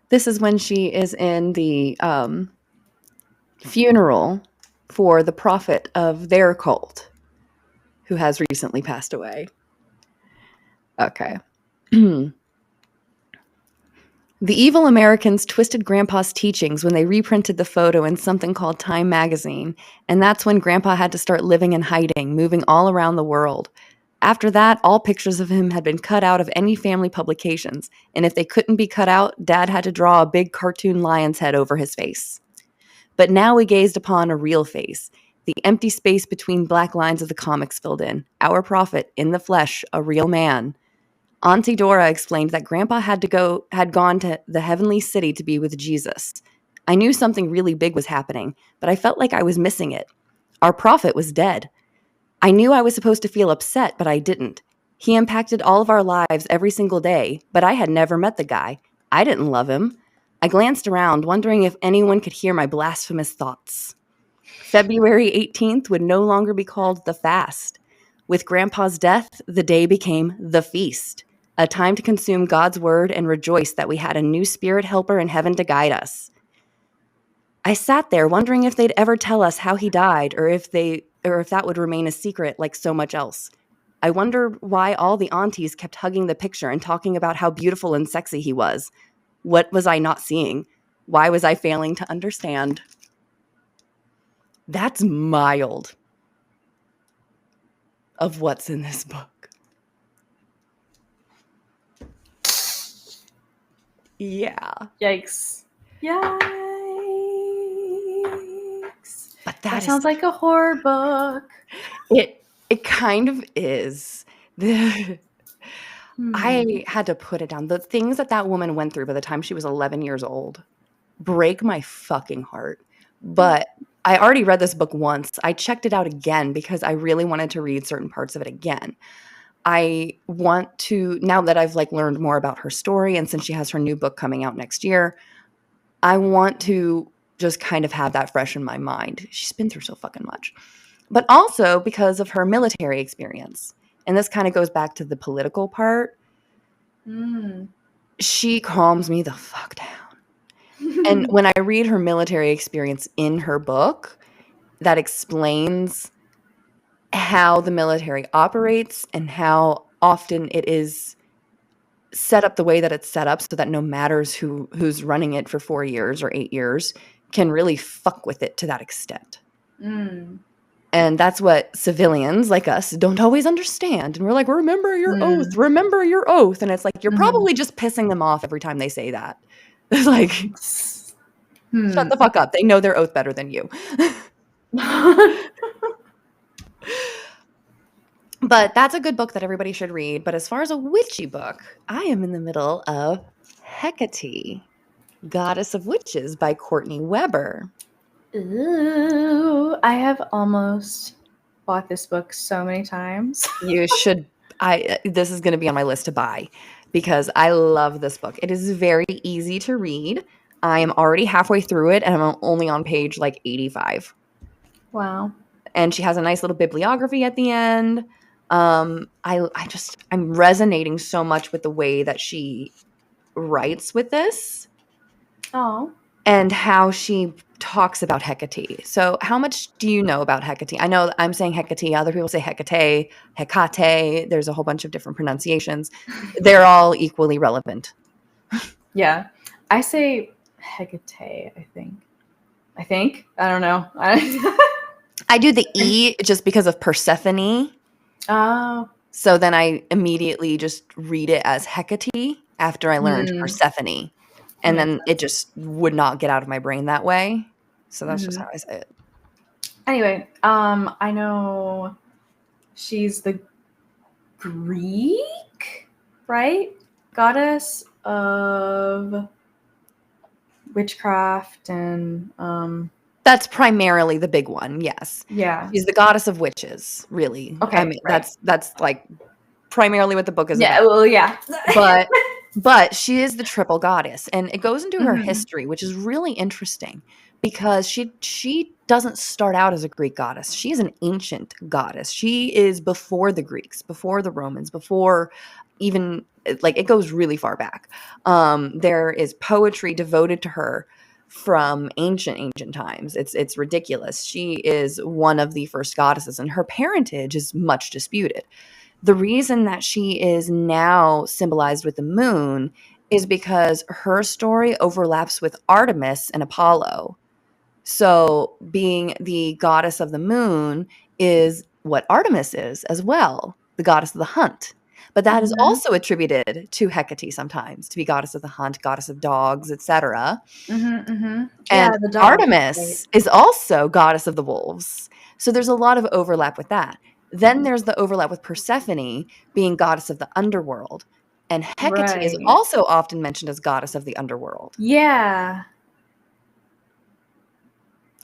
this is when she is in the funeral for the prophet of their cult, who has recently passed away. Okay. The evil Americans twisted Grandpa's teachings when they reprinted the photo in something called Time magazine, and that's when Grandpa had to start living in hiding, moving all around the world. After that, all pictures of him had been cut out of any family publications, and if they couldn't be cut out, Dad had to draw a big cartoon lion's head over his face. But now we gazed upon a real face, the empty space between black lines of the comics filled in, our prophet, in the flesh, a real man. Auntie Dora explained that Grandpa had gone to the heavenly city to be with Jesus. I knew something really big was happening, but I felt like I was missing it. Our prophet was dead. I knew I was supposed to feel upset, but I didn't. He impacted all of our lives every single day, but I had never met the guy. I didn't love him. I glanced around, wondering if anyone could hear my blasphemous thoughts. February 18th would no longer be called the fast. With Grandpa's death, the day became the feast. A time to consume God's word and rejoice that we had a new spirit helper in heaven to guide us. I sat there wondering if they'd ever tell us how he died or if that would remain a secret like so much else. I wondered why all the aunties kept hugging the picture and talking about how beautiful and sexy he was. What was I not seeing? Why was I failing to understand? That's mild of what's in this book. Yeah. Yikes. Yikes. But that sounds like a horror book. It kind of is. I had to put it down. The things that woman went through by the time she was 11 years old break my fucking heart. But I already read this book once. I checked it out again because I really wanted to read certain parts of it again. I want to, now that I've like learned more about her story, and since she has her new book coming out next year, I want to just kind of have that fresh in my mind. She's been through so fucking much. But also because of her military experience. And this kind of goes back to the political part. She calms me the fuck down. And when I read her military experience in her book, that explains how the military operates and how often it is set up the way that it's set up so that no matter who's running it for 4 years or 8 years can really fuck with it to that extent. And that's what civilians like us don't always understand. And we're like, remember your oath, remember your oath. And it's like, you're probably just pissing them off every time they say that. It's like, Shut the fuck up. They know their oath better than you. But that's a good book that everybody should read. But as far as a witchy book, I am in the middle of Hecate, Goddess of Witches by Courtney Weber. Ooh, I have almost bought this book so many times. You should. This is going to be on my list to buy because I love this book. It is very easy to read. I am already halfway through it and I'm only on page like 85. Wow. And she has a nice little bibliography at the end. I'm resonating so much with the way that she writes with this. Oh. And how she talks about Hecate. So how much do you know about Hecate? I know I'm saying Hecate. Other people say Hecate, Hecate. There's a whole bunch of different pronunciations. They're all equally relevant. Yeah. I say Hecate, I think. I don't know. I do the E just because of Persephone. Oh. So then I immediately just read it as Hecate after I learned Persephone. And then it just would not get out of my brain that way. So that's just how I say it. Anyway, I know she's the Greek, right? Goddess of witchcraft and That's primarily the big one, yes. yeah. She's the goddess of witches, really. Okay, I mean, right. that's like primarily what the book is Yeah, about. well, yeah. But she is the triple goddess, and it goes into her history, which is really interesting because she doesn't start out as a Greek goddess. She is an ancient goddess. She is before the Greeks, before the Romans, before even like it goes really far back. There is poetry devoted to her from ancient times. It's ridiculous. She is one of the first goddesses, and her parentage is much disputed. The reason that she is now symbolized with the moon is because her story overlaps with Artemis and Apollo. So being the goddess of the moon is what Artemis is as well, the goddess of the hunt. But that is also attributed to Hecate sometimes, to be goddess of the hunt, goddess of dogs, etc. Yeah, And the dog. Artemis is also goddess of the wolves. So there's a lot of overlap with that. Then there's the overlap with Persephone being goddess of the underworld. And Hecate is also often mentioned as goddess of the underworld. Yeah.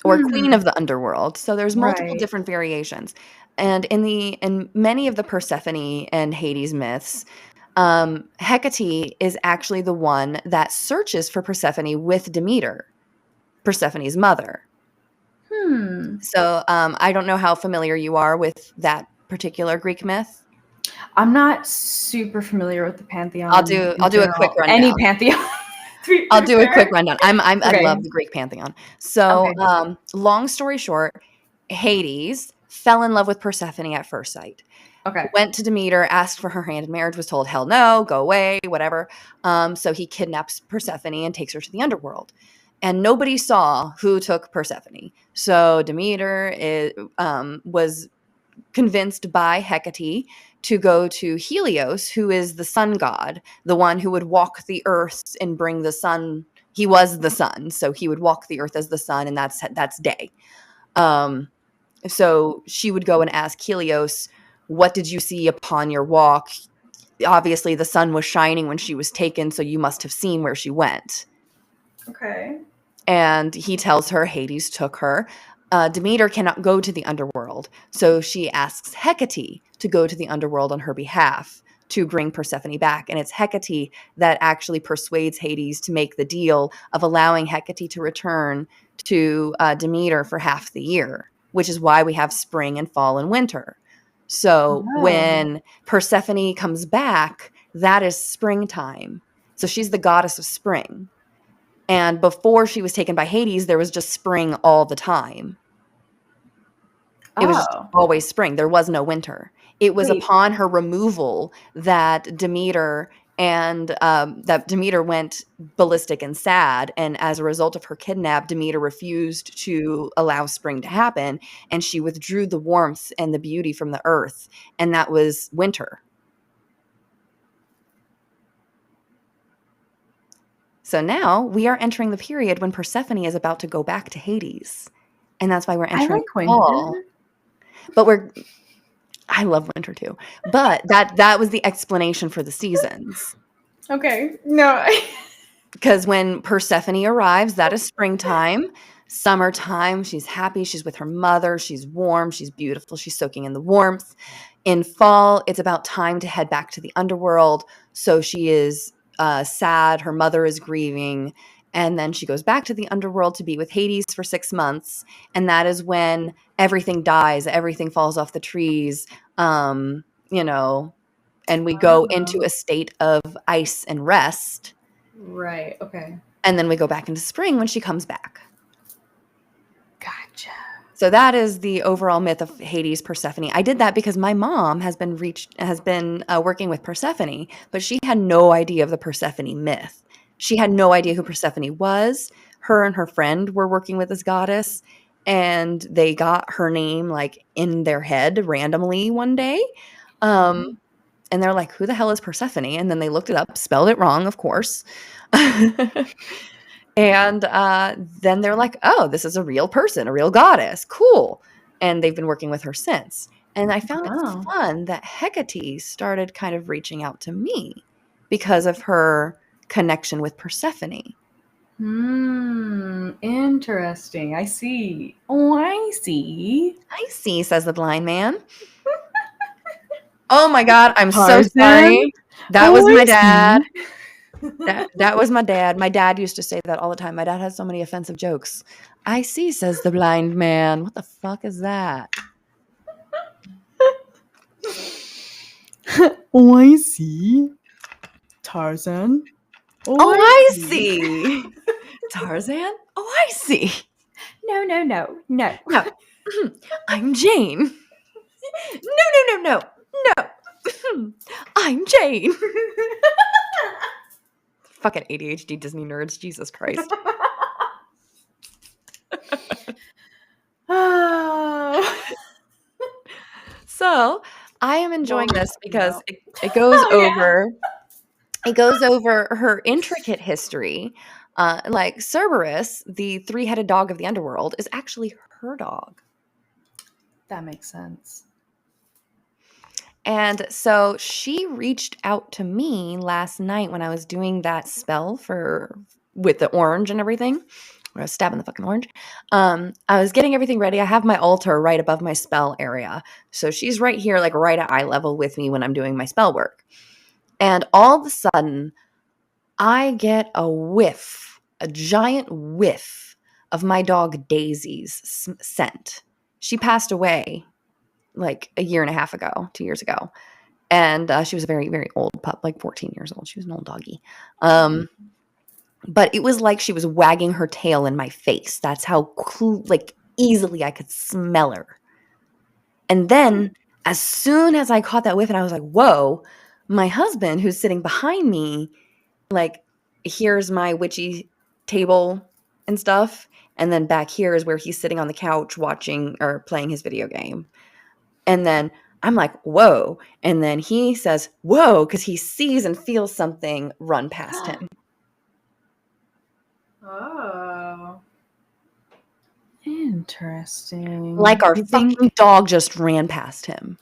Or queen of the underworld. So there's multiple different variations. And in many of the Persephone and Hades myths, Hecate is actually the one that searches for Persephone with Demeter, Persephone's mother. So I don't know how familiar you are with that particular Greek myth. I'm not super familiar with the pantheon. I'll do a quick rundown. Any pantheon. I'll do a quick rundown. I love the Greek pantheon. So long story short, Hades fell in love with Persephone at first sight. Okay. Went to Demeter, asked for her hand in marriage, was told, hell no, go away, whatever. So he kidnaps Persephone and takes her to the underworld. And nobody saw who took Persephone. So Demeter was convinced by Hecate to go to Helios, who is the sun god, the one who would walk the earth and bring the sun. He was the sun, so he would walk the earth as the sun, and that's day. So she would go and ask Helios, what did you see upon your walk? Obviously, the sun was shining when she was taken, so you must have seen where she went. Okay. And he tells her Hades took her. Demeter cannot go to the underworld, so she asks Hecate to go to the underworld on her behalf to bring Persephone back. And it's Hecate that actually persuades Hades to make the deal of allowing Hecate to return to Demeter for half the year, which is why we have spring and fall and winter. So when Persephone comes back, that is springtime. So she's the goddess of spring. And before she was taken by Hades, there was just spring all the time. It was just always spring. There was no winter. It was upon her removal that Demeter went ballistic and sad. And as a result of her kidnap, Demeter refused to allow spring to happen. And she withdrew the warmth and the beauty from the earth. And that was winter. So now we are entering the period when Persephone is about to go back to Hades. And that's why we're I entering like winter. fall. But I love winter too. But that was the explanation for the seasons. Okay. No. Because when Persephone arrives, that is springtime. Summertime, she's happy. She's with her mother. She's warm. She's beautiful. She's soaking in the warmth. In fall, it's about time to head back to the underworld. So she is sad. Her mother is grieving. And then she goes back to the underworld to be with Hades for 6 months. And that is when everything dies. Everything falls off the trees. You know, and we go into a state of ice and rest. Right. Okay. And then we go back into spring when she comes back. Gotcha. So that is the overall myth of Hades Persephone. I did that because my mom has been working with Persephone, but she had no idea of the Persephone myth. She had no idea who Persephone was. Her and her friend were working with this goddess, and they got her name like in their head randomly one day. And they're like, who the hell is Persephone? And then they looked it up, spelled it wrong, of course. And then they're like, oh, this is a real person, a real goddess. Cool. And they've been working with her since. And I found it fun that Hecate started kind of reaching out to me because of her connection with Persephone. Interesting. I see. Oh, I see. I see, says the blind man. Oh my God, I'm Tarzan? so sorry. That was Oh, my I dad. see. That was my dad. My dad used to say that all the time. My dad has so many offensive jokes. I see, says the blind man. What the fuck is that? Oh, I see. Tarzan. Oh, I see. Tarzan? Oh, I see. No. No. I'm Jane. No. I'm Jane. Fucking ADHD Disney nerds. Jesus Christ. Oh. So I am enjoying this because no. it goes Oh, yeah. over it goes over her intricate history. Like Cerberus, the 3-headed dog of the underworld, is actually her dog. That makes sense. And so she reached out to me last night when I was doing that spell with the orange and everything. Where I was stabbing the fucking orange. I was getting everything ready. I have my altar right above my spell area. So she's right here, like right at eye level with me when I'm doing my spell work. And all of a sudden, I get a giant whiff of my dog Daisy's scent. She passed away like a year and a half ago, 2 years ago. And she was a very, very old pup, like 14 years old. She was an old doggy. But it was like she was wagging her tail in my face. That's how easily I could smell her. And then as soon as I caught that whiff and I was like, whoa, my husband who's sitting behind me, like, here's my witchy table and stuff. And then back here is where he's sitting on the couch watching or playing his video game. And then I'm like, whoa. And then he says, whoa, because he sees and feels something run past him. Oh. Interesting. Like our fucking dog just ran past him.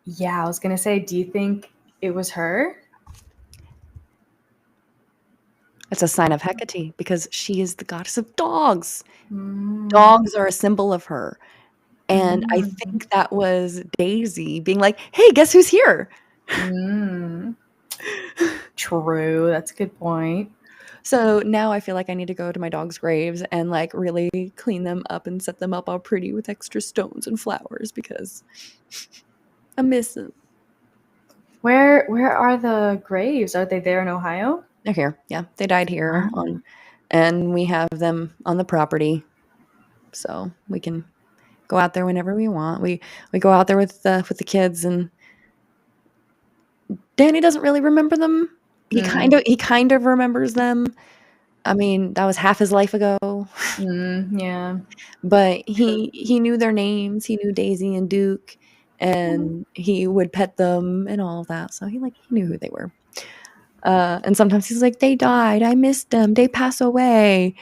Yeah, I was going to say, do you think it was her? It's a sign of Hecate because she is the goddess of dogs. Dogs are a symbol of her. And I think that was Daisy being like, hey, guess who's here? True. That's a good point. So now I feel like I need to go to my dog's graves and like really clean them up and set them up all pretty with extra stones and flowers because I miss them. Where are the graves? Are they there in Ohio? They're here. Yeah, they died here and we have them on the property. So we can go out there whenever we want. We go out there with the kids, and Danny doesn't really remember them. He kind of remembers them. I mean, that was half his life ago. Yeah. But he knew their names. He knew Daisy and Duke, and he would pet them and all of that. So he knew who they were. And sometimes he's like, they died. I missed them. They pass away.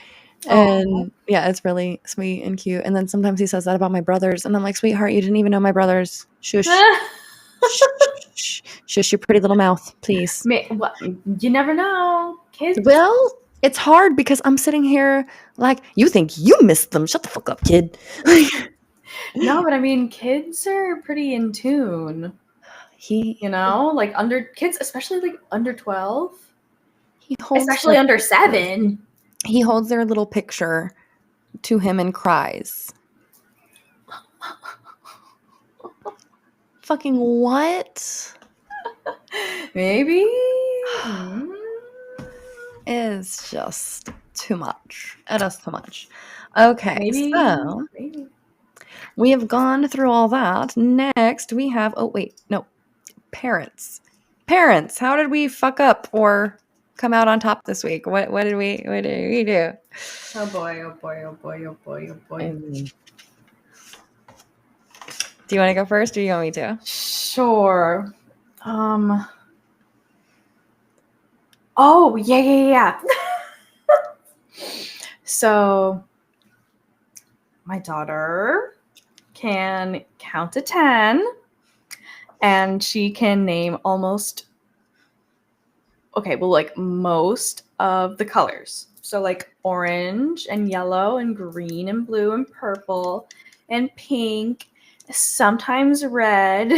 Aw. And yeah, it's really sweet and cute. And then sometimes he says that about my brothers. And I'm like, sweetheart, you didn't even know my brothers. Shush. Shh. Shh. Shush your pretty little mouth, please. Well, you never know. Kids. Well, it's hard because I'm sitting here like, you think you missed them. Shut the fuck up, kid. No, but I mean, kids are pretty in tune. He Like kids, especially like under 12, holds especially under 7. he holds their little picture to him and cries. Fucking what? Maybe. Is just too much. It is too much. Okay, Maybe. so we have gone through all that. Next, we have parents. Parents, how did we fuck up or come out on top this week? What did we do? Oh boy, oh boy, oh boy, oh boy, oh boy. Do you want to go first or do you want me to? Sure. Oh, yeah. So, my daughter can count to 10, and she can name most of the colors. So, like orange and yellow and green and blue and purple and pink, sometimes red.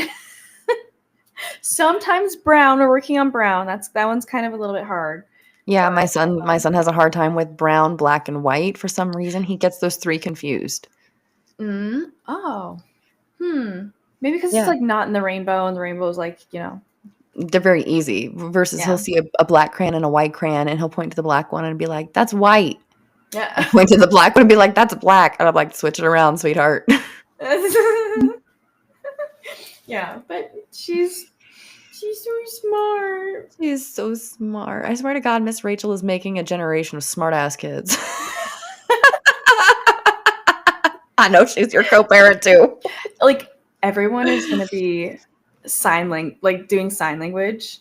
Sometimes brown. We're working on brown. That one's kind of a little bit hard. Yeah, my son has a hard time with brown, black, and white. For some reason, he gets those 3 confused. Oh. Maybe because it's like not in the rainbow, and the rainbow is like, they're very easy. Versus he'll see a black crayon and a white crayon, and he'll point to the black one and be like, "That's white." Yeah. I point to the black one and be like, "That's black." And I'm like, "Switch it around, sweetheart." Yeah, but she's so smart. She's so smart. I swear to God, Miss Rachel is making a generation of smart-ass kids. I know she's your co-parent too. Like, everyone is going to be doing sign language.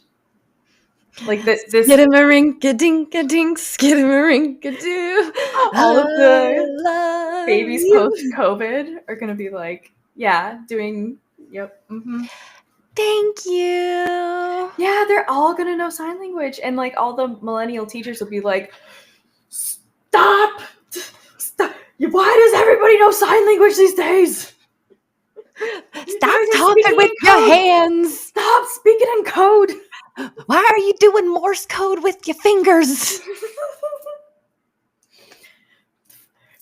Like this. Skid-a-ring-a-dink-a-dink, skid-a-ring-a-doo. All of the babies post-COVID are going to be like, doing, yep. Mm-hmm. Thank you. Yeah, they're all going to know sign language. And like all the millennial teachers will be like, stop. Why does everybody know sign language these days? Stop talking with your hands. Stop speaking in code. Why are you doing Morse code with your fingers?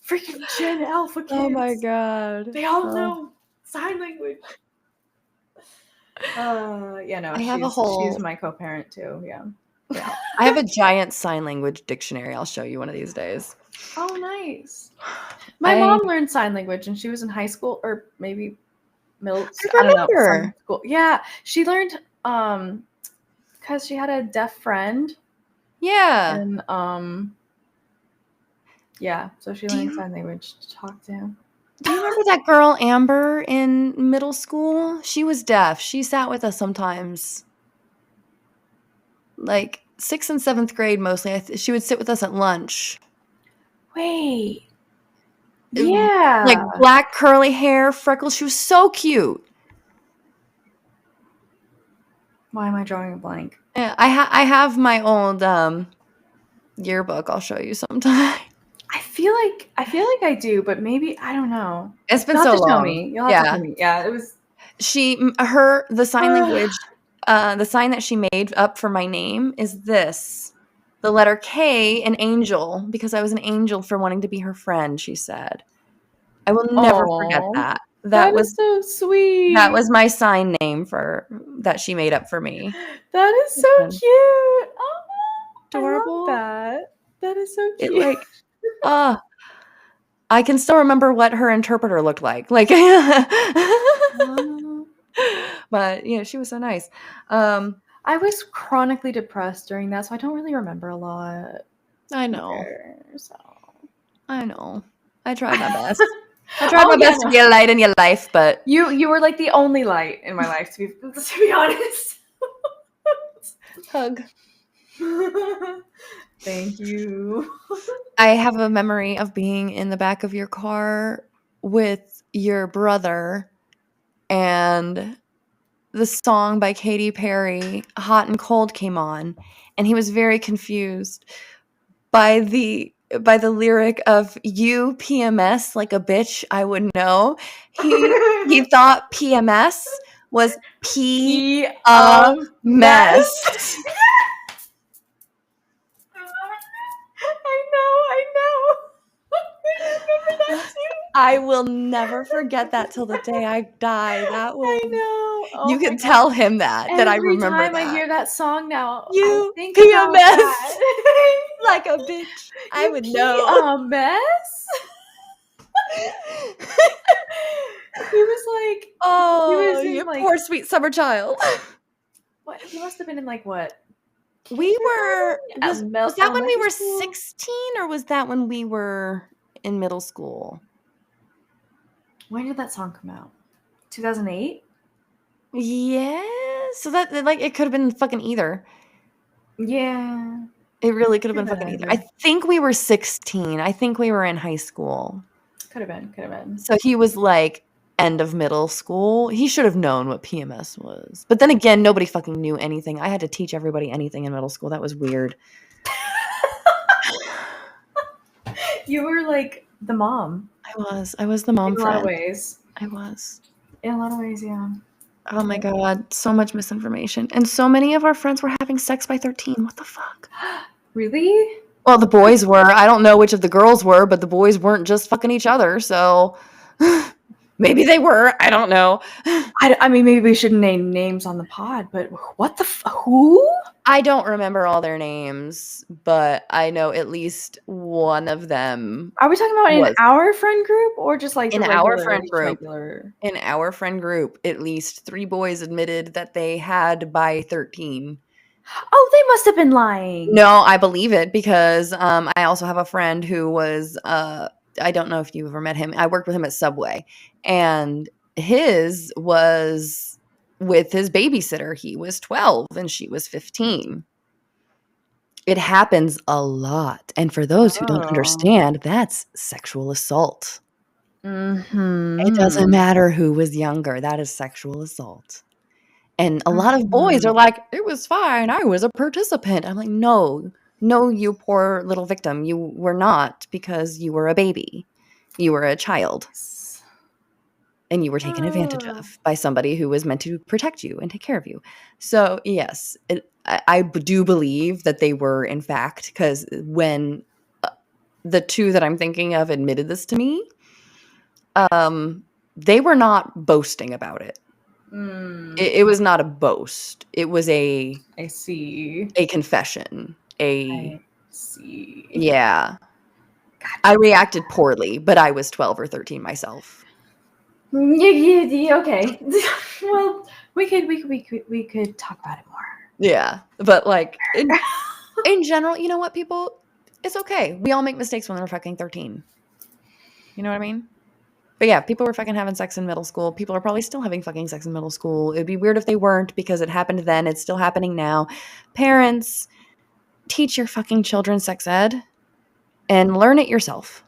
Freaking Gen Alpha kids. Oh my God. They all know sign language. She's my co-parent too. Yeah. I have a giant sign language dictionary. I'll show you one of these days. Oh, nice. My mom learned sign language, and she was in high school, or maybe middle school. I don't know. Some school. Yeah, she learned because she had a deaf friend. Yeah. And so she learned sign language to talk to him. Do you remember that girl Amber in middle school? She was deaf. She sat with us sometimes. Like 6th and 7th grade mostly. She would sit with us at lunch. Wait. Yeah. Like black curly hair, freckles. She was so cute. Why am I drawing a blank? Yeah, I have my old yearbook. I'll show you sometime. I feel like I do, but maybe I don't know. It's been so long. Show me. You'll have to show me. Yeah, it was. The sign language, the sign that she made up for my name is this. The letter K, an angel, because I was an angel for wanting to be her friend, she said. I will never forget that. That was so sweet. That was my sign name that she made up for me. That is so cute. Oh, adorable. I love that. That is so cute. I can still remember what her interpreter looked like. But yeah, she was so nice. I was chronically depressed during that, so I don't really remember a lot. I know. So. I know. I tried my best. I tried my best to be a light in your life, but you were like the only light in my life, to be honest. Hug. Thank you. I have a memory of being in the back of your car with your brother, and the song by Katy Perry, Hot and Cold, came on, and he was very confused by the lyric of "You PMS like a bitch, I would know." He thought PMS was P P a mess. mess. I know. I remember that too. I will never forget that till the day I die. That will I know. You Oh my can god. tell him that I Every remember time I that. hear that song now, I You think about PMS that. like a bitch, I You would pee know. a mess? He was like, he Oh, was in you like, poor sweet summer child. what? He must have been in like what? We were Kindergarten? was that when we Elementary were school? 16, or was that when we were in middle school? When did that song come out? 2008? Yeah. So that like it could have been fucking either. Yeah. It really could have been Could have fucking been either. either. I think we were 16. I think we were in high school. Could have been. So he was like end of middle school. He should have known what PMS was. But then again, nobody fucking knew anything. I had to teach everybody anything in middle school. That was weird. You were like the mom I was the mom in a lot of friend. ways. I was. In a lot of ways, yeah. Oh my god, so much misinformation. And so many of our friends were having sex by 13. What the fuck? Really? Well, the boys were. I don't know which of the girls were, but the boys weren't just fucking each other, so maybe they were. I don't know. I mean, maybe we shouldn't name names on the pod, but what the who? I don't remember all their names, but I know at least one of them Are we talking about in was our friend group or just like the in our regular? friend group. Regular? In our friend group, at least 3 boys admitted that they had by 13. Oh, they must have been lying. No, I believe it because I also have a friend who was I don't know if you ever met him. I worked with him at Subway, and his was with his babysitter. He was 12 and she was 15. It happens a lot. And for those who don't Oh. understand, that's sexual assault. Mm-hmm. It doesn't matter who was younger. That is sexual assault. And a lot of boys are like, it was fine. I was a participant. I'm like, no, you poor little victim. You were not, because you were a baby. You were a child. And you were taken advantage of by somebody who was meant to protect you and take care of you. So, yes, I do believe that they were, in fact, because when the 2 that I'm thinking of admitted this to me, they were not boasting about it. It was not a boast. It was I see. a confession. I see. Yeah. Gotcha. I reacted poorly, but I was 12 or 13 myself. Yeah, okay. Well, we could talk about it more. Yeah. But like in general, you know what, people? It's okay. We all make mistakes when we're fucking 13. You know what I mean? But yeah, people were fucking having sex in middle school. People are probably still having fucking sex in middle school. It'd be weird if they weren't, because it happened then. It's still happening now. Parents, teach your fucking children sex ed and learn it yourself.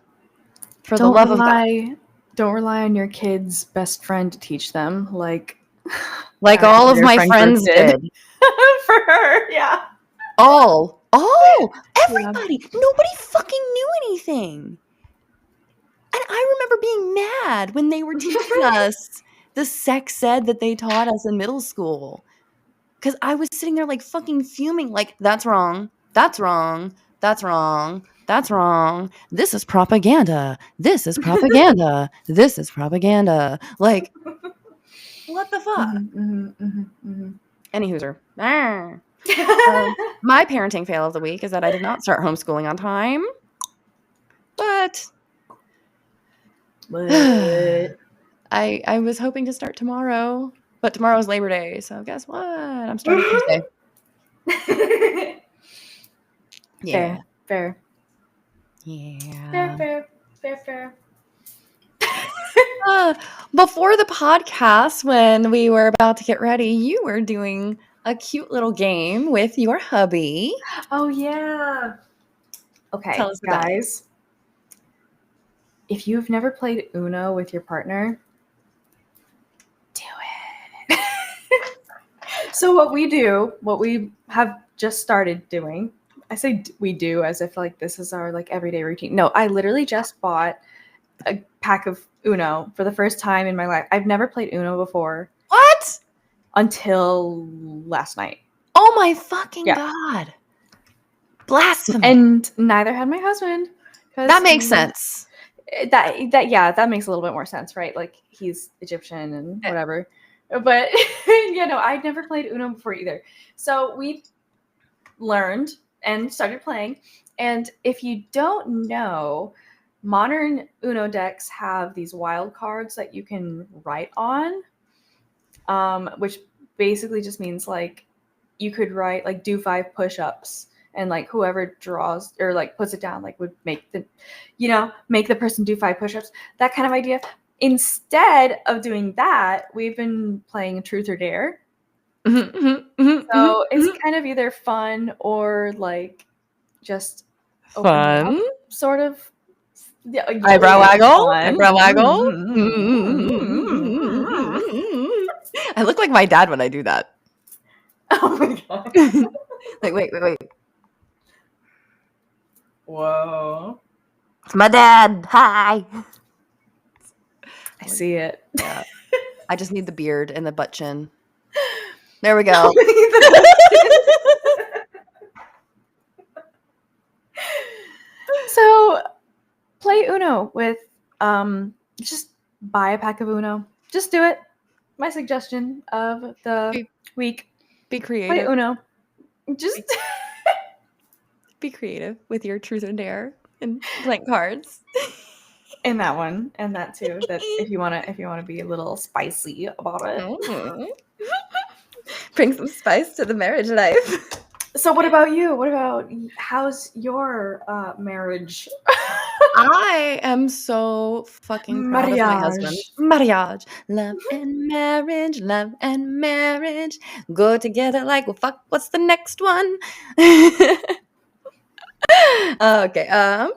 For the love of God. Don't rely on your kid's best friend to teach them, like all of your my friend friends did. For her, yeah. All. Everybody. Yeah. Nobody fucking knew anything. And I remember being mad when they were teaching us the sex ed that they taught us in middle school. Because I was sitting there like fucking fuming, like, that's wrong. That's wrong. That's wrong. That's wrong. This is propaganda. This is propaganda. This is propaganda. Like, what the fuck? Any hooser. My parenting fail of the week is that I did not start homeschooling on time. But I was hoping to start tomorrow, but tomorrow's Labor Day, so guess what? I'm starting Tuesday. Yeah. Fair. Yeah. Fair. Before the podcast, when we were about to get ready, you were doing a cute little game with your hubby. Oh yeah. Okay, Tell us about it. guys. If you've never played Uno with your partner, do it. So what we have just started doing, I say we do as if like this is our like everyday routine. No, I literally just bought a pack of Uno for the first time in my life. I've never played Uno before What? until last night. Oh my fucking Yeah. God. Blasphemy. And neither had my husband. That makes sense. That makes a little bit more sense, right? Like he's Egyptian and whatever. But I'd never played Uno before either. So we learned and started playing. And if you don't know, modern Uno decks have these wild cards that you can write on, which basically just means like you could write like do 5 push-ups, and like whoever draws or like puts it down like would make the person do 5 push-ups, that kind of idea. Instead of doing that, we've been playing Truth or Dare. So it's kind of either fun or like just fun, sort of. Eyebrow waggle. Eyebrow waggle. I look like my dad when I do that. Oh my God. Like, wait. Whoa. It's my dad. Hi. I see it. Yeah. I just need the beard and the butt chin. There we go. So play Uno with just buy a pack of Uno. Just do it. My suggestion of the week. Be creative. Play Uno. Just be creative with your Truth or Dare and blank cards. And that one, and that too. That if you wanna be a little spicy about it. Mm-hmm. Bring some spice to the marriage life. So what about you? How's your marriage? I am so fucking proud of my husband. Marriage. Love and marriage go together like, well, fuck, what's the next one? Okay.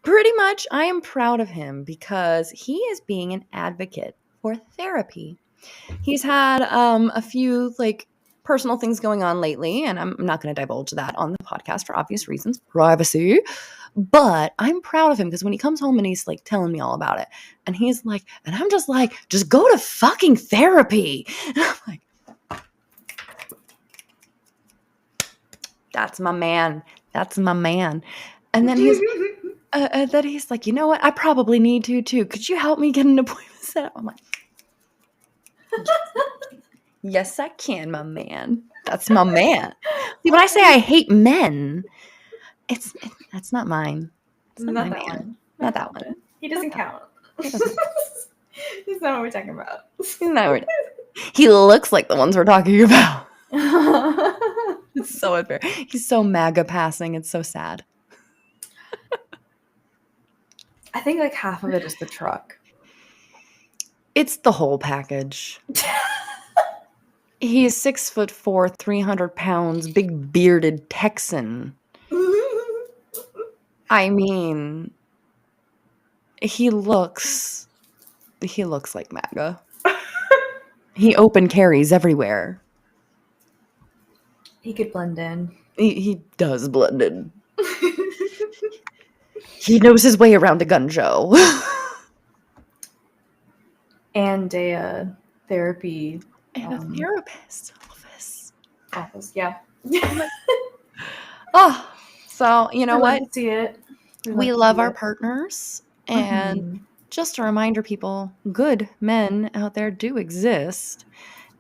Pretty much I am proud of him because he is being an advocate for therapy. He's had a few like personal things going on lately, and I'm not going to divulge that on the podcast for obvious reasons, privacy. But I'm proud of him because when he comes home and he's like telling me all about it, and he's like, and I'm just like, just go to fucking therapy. And I'm like, that's my man. That's my man. And then he's like, you know what? I probably need to too. Could you help me get an appointment set up? I'm like, yes, I can, my man. That's my man. See, when I say I hate men, that's not mine. It's not my man. Not that one. He doesn't count. He's not what we're talking about. He looks like the ones we're talking about. It's so unfair. He's so MAGA passing. It's so sad. I think like half of it is the truck. It's the whole package. He's 6'4", 300 pounds, big bearded Texan. I mean, he looks like MAGA. He open carries everywhere. He could blend in. He does blend in. He knows his way around a gun show. And a therapy. And a therapist office. Yeah. Oh, so you know what? To see it. We love our partners, and just a reminder, people, good men out there do exist.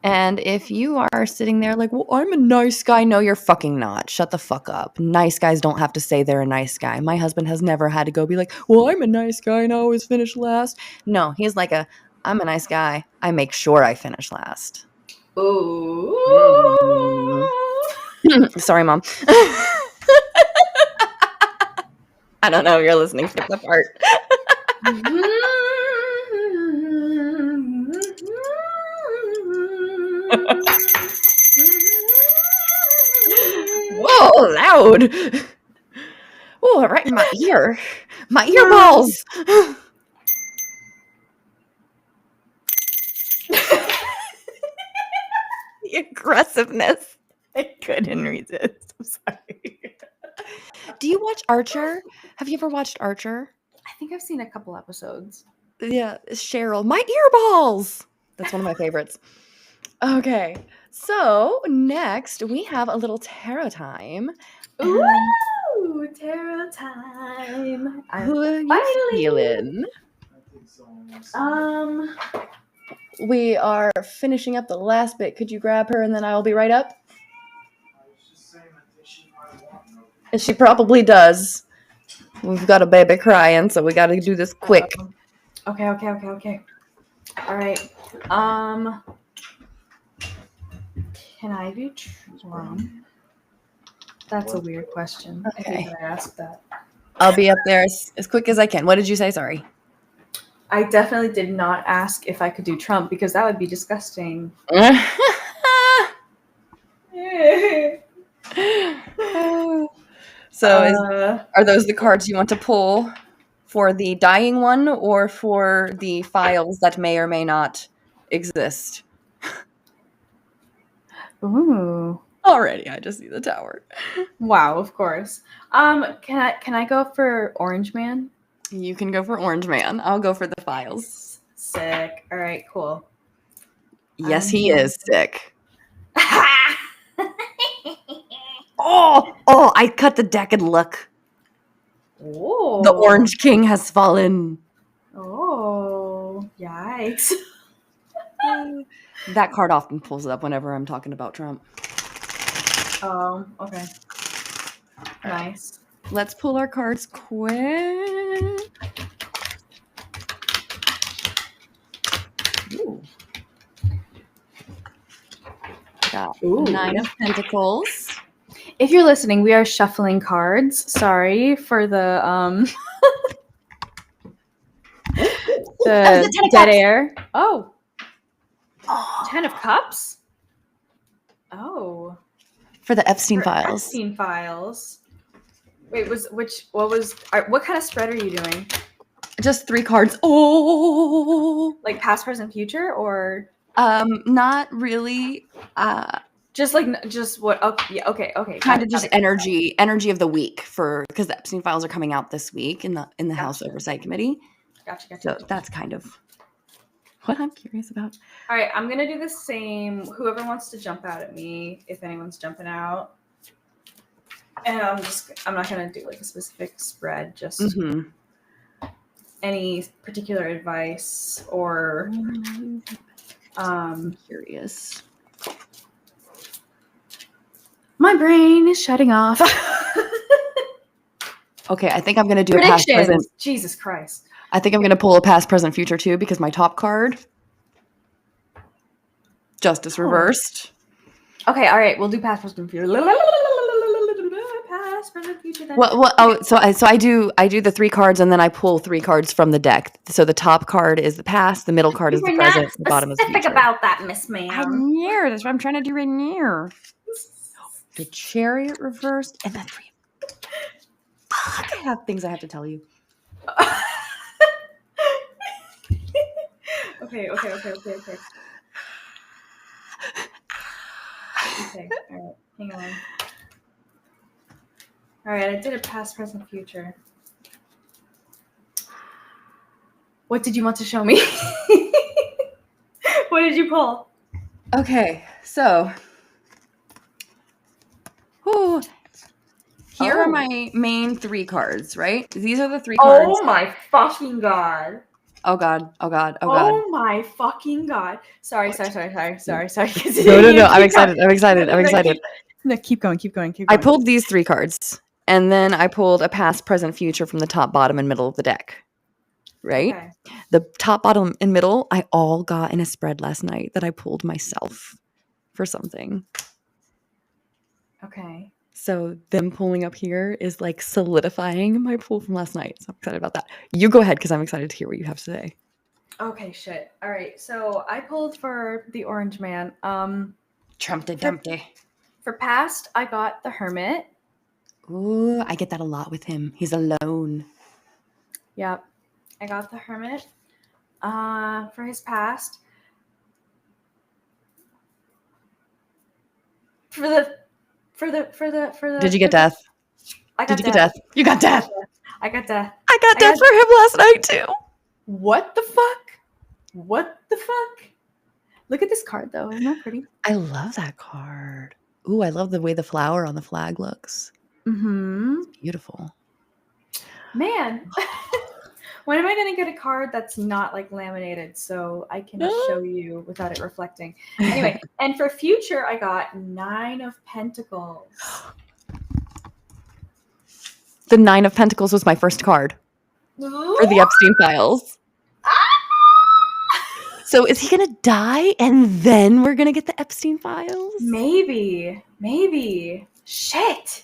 And if you are sitting there like, well, I'm a nice guy. No, you're fucking not. Shut the fuck up. Nice guys don't have to say they're a nice guy. My husband has never had to go be like, well, I'm a nice guy and I always finish last. No, he's like I'm a nice guy. I make sure I finish last. Ooh. Sorry, Mom. I don't know if you're listening. Skip the part. Oh, loud. Oh, right in my ear. My ear balls. The aggressiveness. I couldn't resist. I'm sorry. Do you watch Archer? Have you ever watched Archer? I think I've seen a couple episodes. Yeah, Cheryl. My ear balls. That's one of my favorites. Okay, so next we have a little tarot time. Ooh, tarot time. Who are you feeling? We are finishing up the last bit. Could you grab her and then I'll be right up? And she probably does. We've got a baby crying, so we got to do this quick. Okay. All right. Can I do Trump? That's a weird question. Okay. I hate that I asked that. I'll be up there as quick as I can. What did you say? Sorry. I definitely did not ask if I could do Trump because that would be disgusting. So are those the cards you want to pull for the dying one or for the files that may or may not exist? Ooh. Already, I just see the tower. Wow, of course. Can I go for Orange Man? You can go for Orange Man. I'll go for the files. Sick. All right, cool. Yes, he is sick. Oh, I cut the deck and look. Oh. The Orange King has fallen. Oh, yikes. That card often pulls up whenever I'm talking about Trump. Oh, okay. Nice. Let's pull our cards quick. Ooh. Got Nine of Pentacles. If you're listening, we are shuffling cards. Sorry for the the dead air. Oh. 10 of Cups? Oh. For the Epstein files. Epstein files. Wait, what kind of spread are you doing? Just 3 cards. Oh. Like past, present, future, or? Not really. Just what? Okay, yeah, okay. Kind of just energy of the week because the Epstein files are coming out this week in the House Oversight Committee. Gotcha. So that's kind of what I'm curious about. All right, I'm gonna do the same. Whoever wants to jump out at me, if anyone's jumping out, and I'm not gonna do like a specific spread, just any particular advice or curious. My brain is shutting off. Okay, I think I'm gonna do a past present. Jesus Christ. I think I'm gonna pull a past present future too because my top card, Justice reversed. Okay, all right, we'll do past present future. Past present future. Then. So I do the 3 cards and then I pull 3 cards from the deck. So the top card is the past, the middle card is the present, the bottom is the future. Specific about that, Miss Ma'am. I knew that's what I'm trying to do right here. The Chariot reversed and the 3. Fuck, I have things I have to tell you. Okay. Okay, all right, hang on. All right, I did a past, present, future. What did you want to show me? What did you pull? Okay, so here are my main 3 cards, right? These are the 3 cards. Oh my fucking god. Oh god. Oh my fucking god. Sorry. No. I'm excited. No, keep going. I pulled these 3 cards, and then I pulled a past, present, future from the top, bottom, and middle of the deck. Right? Okay. The top, bottom, and middle, I all got in a spread last night that I pulled myself for something. Okay. So them pulling up here is like solidifying my pull from last night. So I'm excited about that. You go ahead because I'm excited to hear what you have to say. Okay, shit. All right. So I pulled for the Orange Man. Trumpty Dumpty. For past, I got the Hermit. Ooh, I get that a lot with him. He's alone. Yep. I got the Hermit for his past. For the Did you get death? I got Did you get death. death? You got death. I got death. I got death for him last night too. What the fuck? What the fuck? Look at this card though. Isn't that pretty? I love that card. Ooh, I love the way the flower on the flag looks. Mm-hmm. It's beautiful. Man. When am I going to get a card that's not like laminated so I can show you without it reflecting? Anyway, and for future, I got 9 of Pentacles. The 9 of Pentacles was my first card for the Epstein files. So is he going to die and then we're going to get the Epstein files? Maybe. Shit.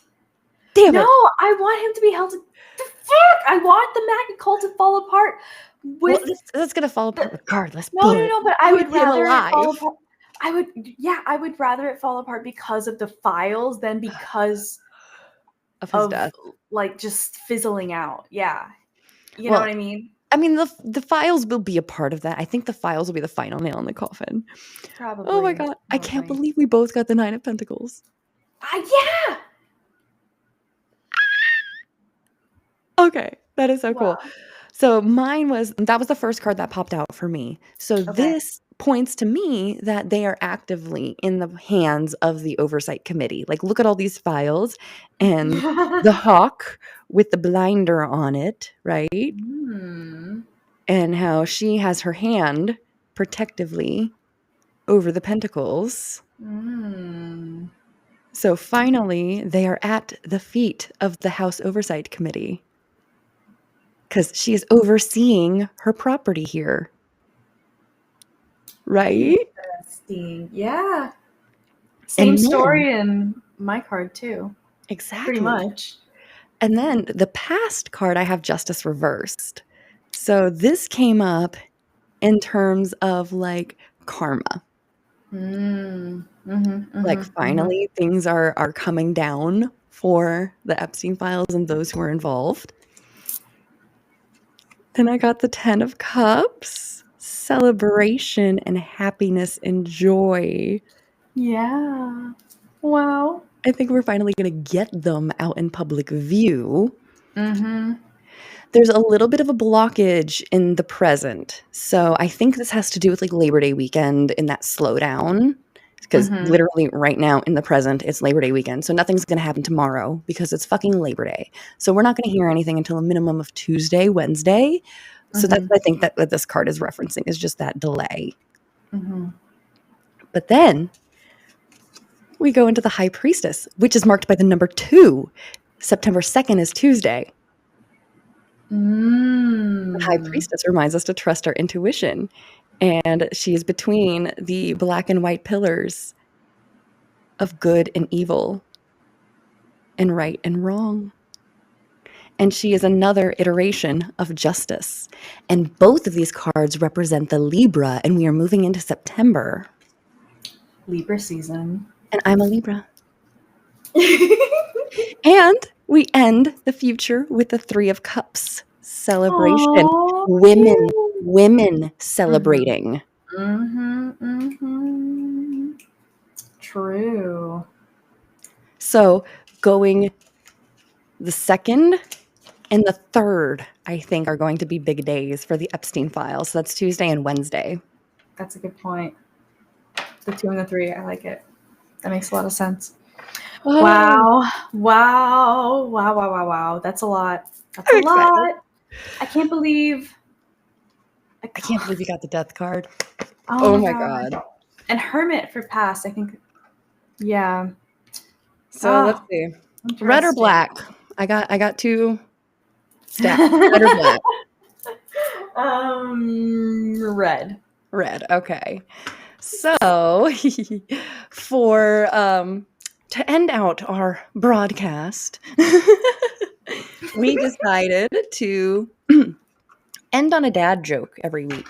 Damn it. No, I want him to be held to... The fuck? I want the magnet cult to fall apart with... Well, that's going to fall apart regardless. No, but I would rather it fall alive. apart. I would rather it fall apart because of the files than because of his death. Like just fizzling out. Yeah. You know what I mean? I mean, the files will be a part of that. I think the files will be the final nail in the coffin. Probably. Oh my God. I can't believe we both got the 9 of Pentacles. Yeah. Okay. That is so cool. So that was the first card that popped out for me. So this points to me that they are actively in the hands of the oversight committee. Like, look at all these files and the hawk with the blinder on it, right? And how she has her hand protectively over the pentacles. So finally, they are at the feet of the House Oversight Committee because she is overseeing her property here. Right? Interesting. Yeah. Same story in my card too. Exactly. Pretty much. And then the past card, I have Justice Reversed. So this came up in terms of like karma. Like finally things are coming down for the Epstein files and those who are involved. Then I got the 10 of Cups, celebration and happiness and joy. Yeah. Wow. I think we're finally going to get them out in public view. There's a little bit of a blockage in the present. So I think this has to do with like Labor Day weekend and that slowdown. Because literally right now in the present, it's Labor Day weekend. So nothing's going to happen tomorrow because it's fucking Labor Day. So we're not going to hear anything until a minimum of Tuesday, Wednesday. So that's what I think that this card is referencing is just that delay. But then we go into the High Priestess, which is marked by the number 2. September 2nd is Tuesday. The High Priestess reminds us to trust our intuition. And she is between the black and white pillars of good and evil and right and wrong. And she is another iteration of justice. And both of these cards represent the Libra, and we are moving into September. Libra season. And I'm a Libra. And we end the future with the 3 of Cups. Celebration. Women celebrating. True. So going the 2nd and the 3rd, I think, are going to be big days for the Epstein files. So that's Tuesday and Wednesday. That's a good point. The 2 and the 3, I like it. That makes a lot of sense. Wow. That's a lot. That's a lot. I can't believe you got the death card. Oh my God. And Hermit for past, I think. Yeah. So let's see. Red or black? I got 2 stacks. Red or black? Red. Red. Okay. So for to end out our broadcast, we decided to end on a dad joke every week.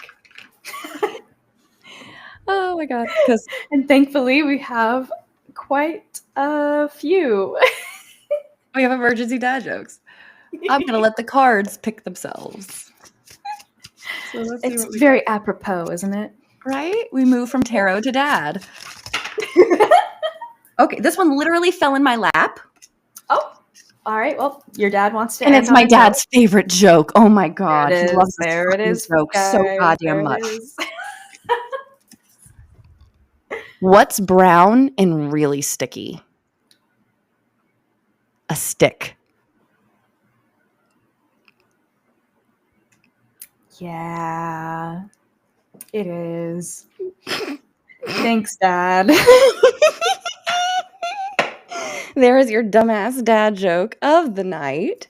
Oh my God. And thankfully we have quite a few. We have emergency dad jokes. I'm going to let the cards pick themselves. So let's see It's what we very apropos, isn't it? right? We move from tarot to dad. Okay, this one literally fell in my lap. Oh, all right. Well, your dad wants to And end it's on my a note. dad's favorite joke. Oh my God. There He it loves is. this There it fucking is, joke so guys. goddamn There much. it is. What's brown and really sticky? A stick. Yeah, it is. Thanks, Dad. There is your dumbass dad joke of the night.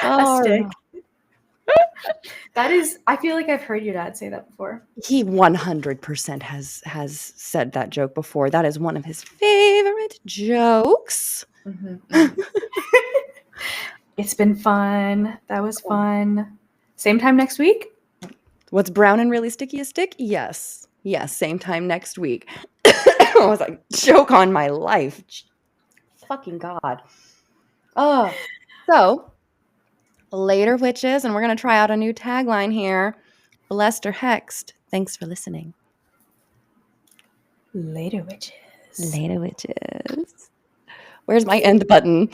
A stick. right. That is. I feel like I've heard your dad say that before. He 100% has said that joke before. That is one of his favorite jokes. It's been fun. That was fun. Same time next week? What's brown and really sticky a stick? Yes. Yes, same time next week. I was like, joke on my life. Fucking God. Oh, so later, witches, and we're going to try out a new tagline here. Blessed or hexed. Thanks for listening. Later, witches. Later, witches. Where's my end button?